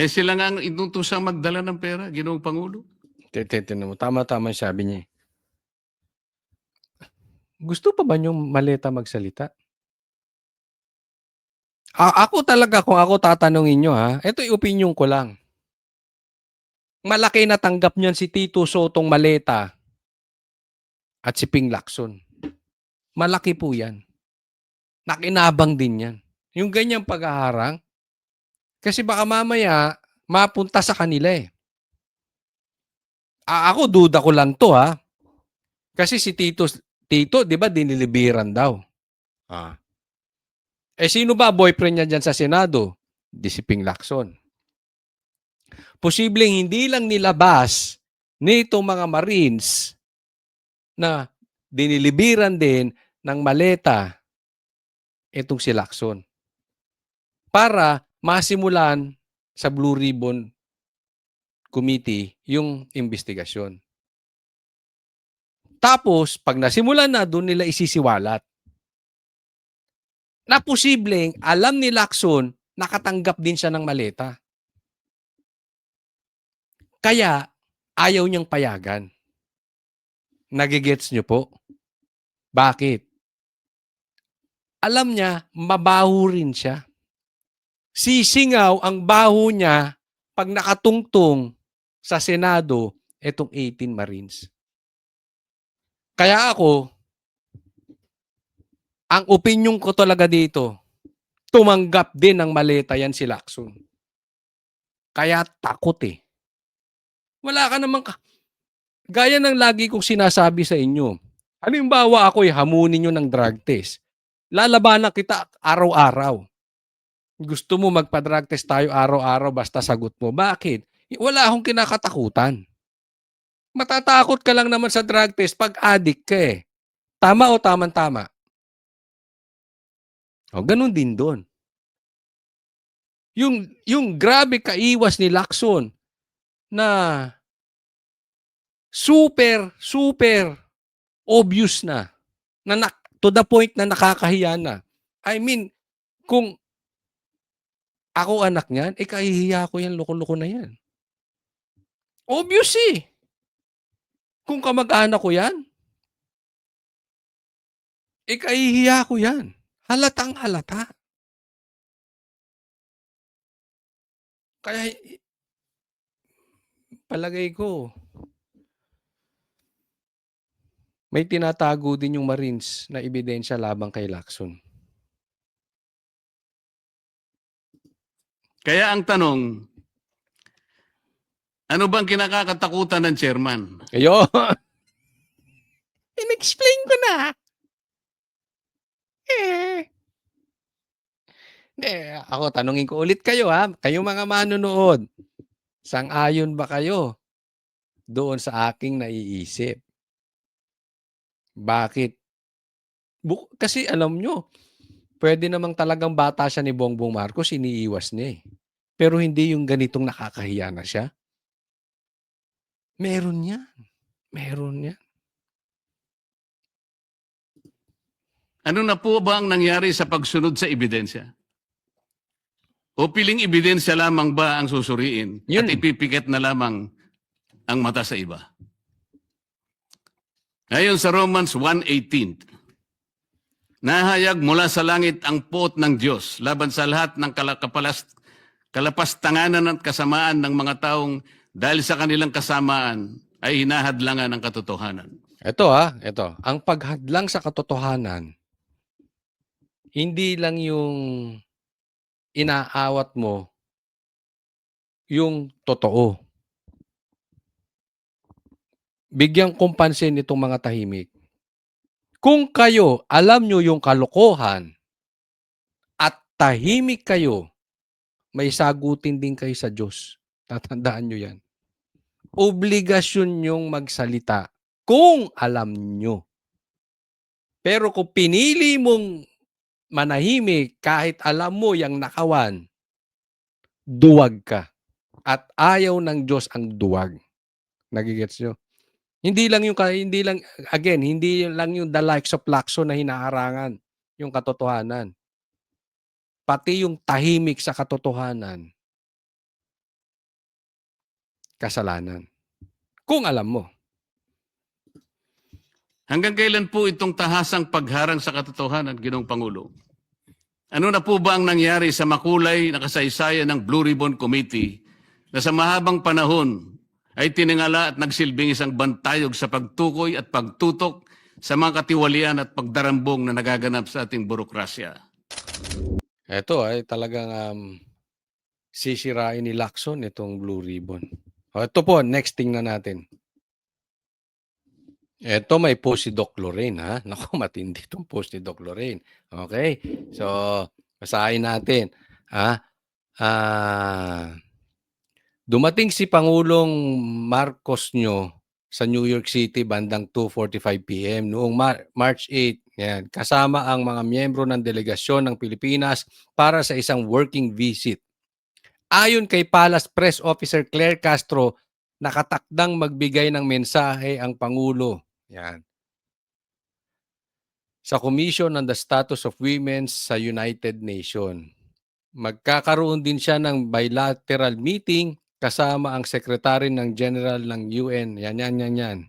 Sila nga ang inutusang magdala ng pera, Ginoong Pangulo. Tinan mo, tama-tama yung sabi niya. Gusto pa ba niyong maleta magsalita? Ako talaga, kung ako tatanungin nyo ito yung opinion ko lang. Malaki na tanggap niyan si Tito Sotong Maleta at si Ping Lacson. Malaki po yan. Nakinabang din yan. Yung ganyang paghaharang. Kasi baka mamaya, mapunta sa kanila eh. Ako, duda ko lang to Kasi si Tito, di ba, dinilibiran daw. Sino ba boyfriend niya dyan sa Senado? Di si Ping Lacson. Posibleng hindi lang nilabas nitong mga Marines na dinilibiran din ng maleta itong si Lacson para masimulan sa Blue Ribbon Committee yung investigasyon. Tapos, pag nasimulan na, doon nila isisiwalat. Na posibleng alam ni Lacson, nakatanggap din siya ng maleta. Kaya, ayaw niyang payagan. Nagigets niyo po? Bakit? Alam niya, mabaho rin siya. Sisingaw ang baho niya pag nakatungtong sa Senado itong 18 Marines. Kaya ako, ang opinion ko talaga dito, tumanggap din ng maleta yan si Lacson. Kaya takot eh. Wala ka namang gaya ng lagi kong sinasabi sa inyo. Halimbawa ako'y hamunin nyo ng drug test. Lalabanan kita araw-araw. Gusto mo magpa-drug test tayo araw-araw basta sagot mo. Bakit? Wala akong kinakatakutan. Matatakot ka lang naman sa drug test pag addict ka eh. Tama o tama-tama? O, ganun din doon. Yung grabe kaiwas ni Lacson na super obvious na to the point na nakakahiya na. I mean, kung ako anak niyan, kahihiya ko yan, loko-loko na yan. Obvious eh. Kung kamag-anak ko yan, kahihiya ko yan. Halatang halata. Kaya, palagay ko, may tinatago din yung Marines na ebidensya labang kay Lacson. Kaya ang tanong, ano bang kinakatakutan ng chairman? Ayo. In-explain ko na. Ako, tanungin ko ulit kayo ha. Kayong mga manonood. Sang-ayon ba kayo doon sa aking naiisip? Bakit? Kasi alam nyo, pwede namang talagang bata siya ni Bongbong Marcos, iniiwas niya eh. Pero hindi yung ganitong nakakahiya na siya. Meron yan. Meron yan. Ano na po ba ang nangyari sa pagsunod sa ebidensya? O piling ebidensya lamang ba ang susuriin Yun. at ipipikit na lamang ang mata sa iba? Ngayon sa Romans 1:18, nahayag mula sa langit ang puot ng Diyos laban sa lahat ng kalapastanganan at kasamaan ng mga taong dahil sa kanilang kasamaan ay hinahadlangan ng katotohanan. Ito. Ang paghadlang sa katotohanan, hindi lang yung inaawat mo yung totoo. Bigyan kong pansin itong mga tahimik. Kung kayo, alam nyo yung kalokohan at tahimik kayo, may sagutin din kayo sa Diyos. Tatandaan nyo yan. Obligasyon nyong magsalita kung alam nyo. Pero kung pinili mong manahimik kahit alam mo yung nakawan, duwag ka. At ayaw ng Diyos ang duwag. Nagigets nyo? Hindi lang yung the likes of Lacson na hinaharangan yung katotohanan. Pati yung tahimik sa katotohanan, kasalanan. Kung alam mo. Hanggang kailan po itong tahasang pagharang sa katotohanan, Ginoong Pangulo? Ano na po ba ang nangyari sa makulay na kasaysayan ng Blue Ribbon Committee na sa mahabang panahon ay tiningala at nagsilbing isang bantayog sa pagtukoy at pagtutok sa mga katiwalian at pagdarambong na nagaganap sa ating burokrasya? Ito ay talagang sisirain ni Lacson itong Blue Ribbon. Ito po, next thing na natin. Ito may post si Doc Lorraine ha. Naku, matindi itong post ni Doc Lorraine. Okay? So, basahin natin. Dumating si Pangulong Marcos nyo sa New York City bandang 2:45 PM noong March 8. Yan, kasama ang mga miyembro ng delegasyon ng Pilipinas para sa isang working visit. Ayon kay Palace Press Officer Claire Castro, nakatakdang magbigay ng mensahe ang Pangulo. Yan. Sa Commission on the Status of Women sa United Nations. Magkakaroon din siya ng bilateral meeting kasama ang Secretary ng General ng UN. Yan.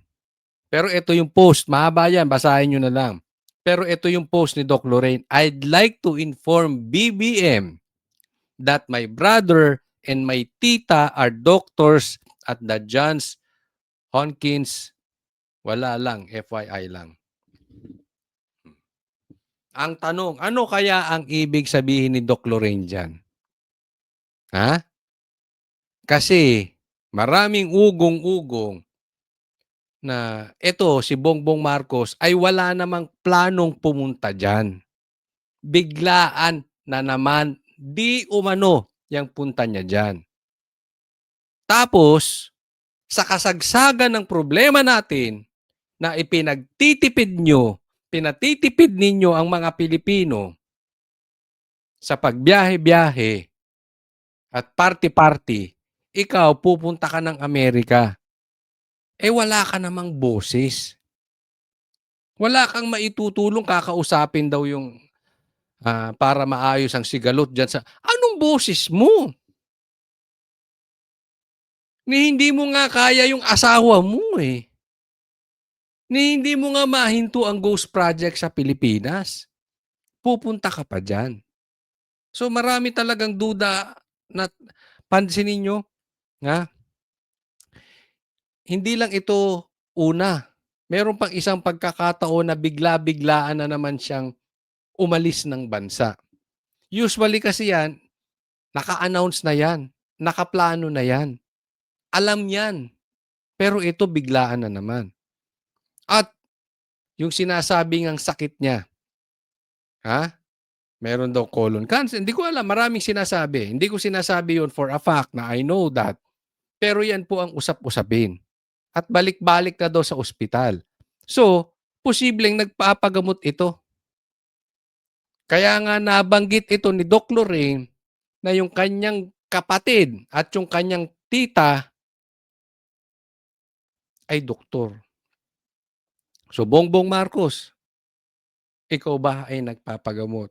Pero ito yung post. Mahaba yan. Basahin nyo na lang. Pero ito yung post ni Doc Lorraine. I'd like to inform BBM that my brother and my tita are doctors at the Johns Hopkins. Wala lang. FYI lang. Ang tanong, ano kaya ang ibig sabihin ni Doc Lorraine dyan? Ha? Kasi maraming ugong-ugong na ito, si Bongbong Marcos, ay wala namang planong pumunta dyan. Biglaan na naman, di umano yung punta niya dyan. Tapos, sa kasagsagan ng problema natin na pinatitipid ninyo ang mga Pilipino sa pagbiyahe-biyahe at party-party, ikaw pupunta ka ng Amerika. Wala ka namang boses. Wala kang maitutulong, kakausapin daw yung para maayos ang sigalot dyan sa... Anong boses mo? Ni hindi mo nga kaya yung asawa mo eh. Ni hindi mo nga mahinto ang Ghost Project sa Pilipinas. Pupunta ka pa dyan. So marami talagang duda na pansinin nyo. Hindi lang ito una. Meron pang isang pagkakataon na bigla-biglaan na naman siyang umalis ng bansa. Usually kasi yan, naka-announce na yan. Nakaplano na yan. Alam yan. Pero ito biglaan na naman. At yung sinasabing ang sakit niya, meron daw colon cancer. Hindi ko alam, maraming sinasabi. Hindi ko sinasabi yun for a fact na I know that. Pero yan po ang usap-usapin. At balik-balik na daw sa ospital. So, posibleng nagpapagamot ito. Kaya nga nabanggit ito ni Doc Lorraine na yung kanyang kapatid at yung kanyang tita ay doktor. So, Bongbong Marcos, ikaw ba ay nagpapagamot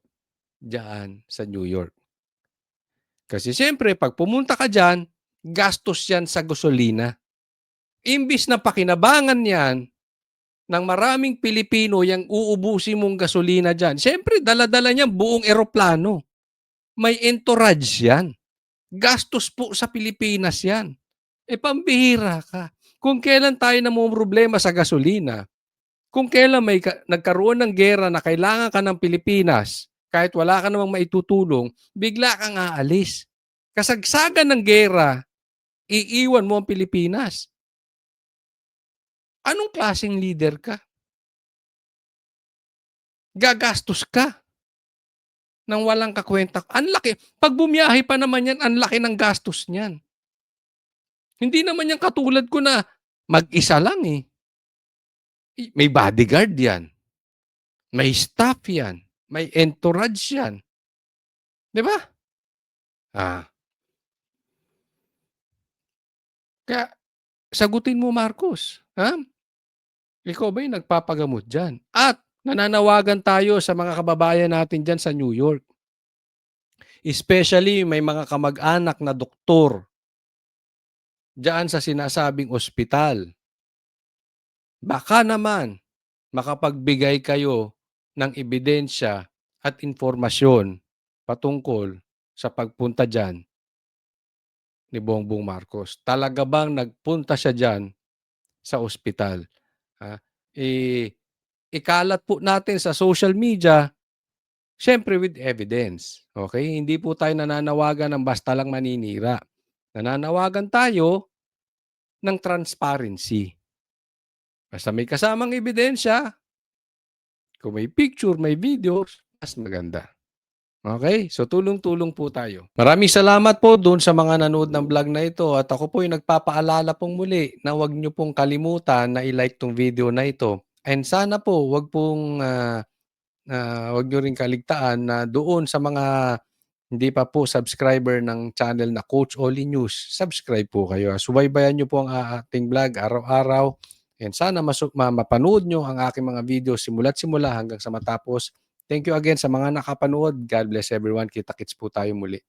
diyan sa New York? Kasi siyempre, pag pumunta ka diyan, gastos yan sa gasolina. Imbis na pakinabangan yan ng maraming Pilipino yung uubusin mong gasolina dyan, siyempre, dala-dala niyan buong eroplano. May entourage yan. Gastos po sa Pilipinas yan. Pambihira ka. Kung kailan tayo namumroblema sa gasolina, kung kailan may nagkaroon ng gera na kailangan ka ng Pilipinas, kahit wala ka namang maitutulong, bigla kang aalis. Kasagsagan ng gera, iiwan mo ang Pilipinas. Anong klaseng leader ka? Gagastos ka nang walang kakwenta. Ang laki. Pag bumiyahe pa naman yan, ang laki ng gastos niyan. Hindi naman yan katulad ko na mag-isa lang eh. May bodyguard yan. May staff yan. May entourage yan. Di ba? Kaya, sagutin mo Marcos. Ikaw ba'y nagpapagamot dyan? At nananawagan tayo sa mga kababayan natin dyan sa New York. Especially may mga kamag-anak na doktor dyan sa sinasabing ospital. Baka naman makapagbigay kayo ng ebidensya at informasyon patungkol sa pagpunta dyan ni Bongbong Marcos. Talaga bang nagpunta siya dyan sa ospital? Ikalat po natin sa social media, syempre with evidence. Okay? Hindi po tayo nananawagan ng basta lang maninira. Nananawagan tayo ng transparency. Basta may kasamang ebidensya, kung may picture, may videos, mas maganda. Okay? So tulong-tulong po tayo. Maraming salamat po doon sa mga nanood ng vlog na ito at ako po ay nagpapaalala pong muli na huwag niyo pong kalimutan na i-like tong video na ito. And sana po huwag niyo rin kaligtaan na doon sa mga hindi pa po subscriber ng channel na Coach Oli News, subscribe po kayo. Subaybayan niyo po ang ating vlog araw-araw. And sana mapanood nyo ang aking mga video simula't simula hanggang sa matapos. Thank you again sa mga nakapanood. God bless everyone. Kita-kits po tayo muli.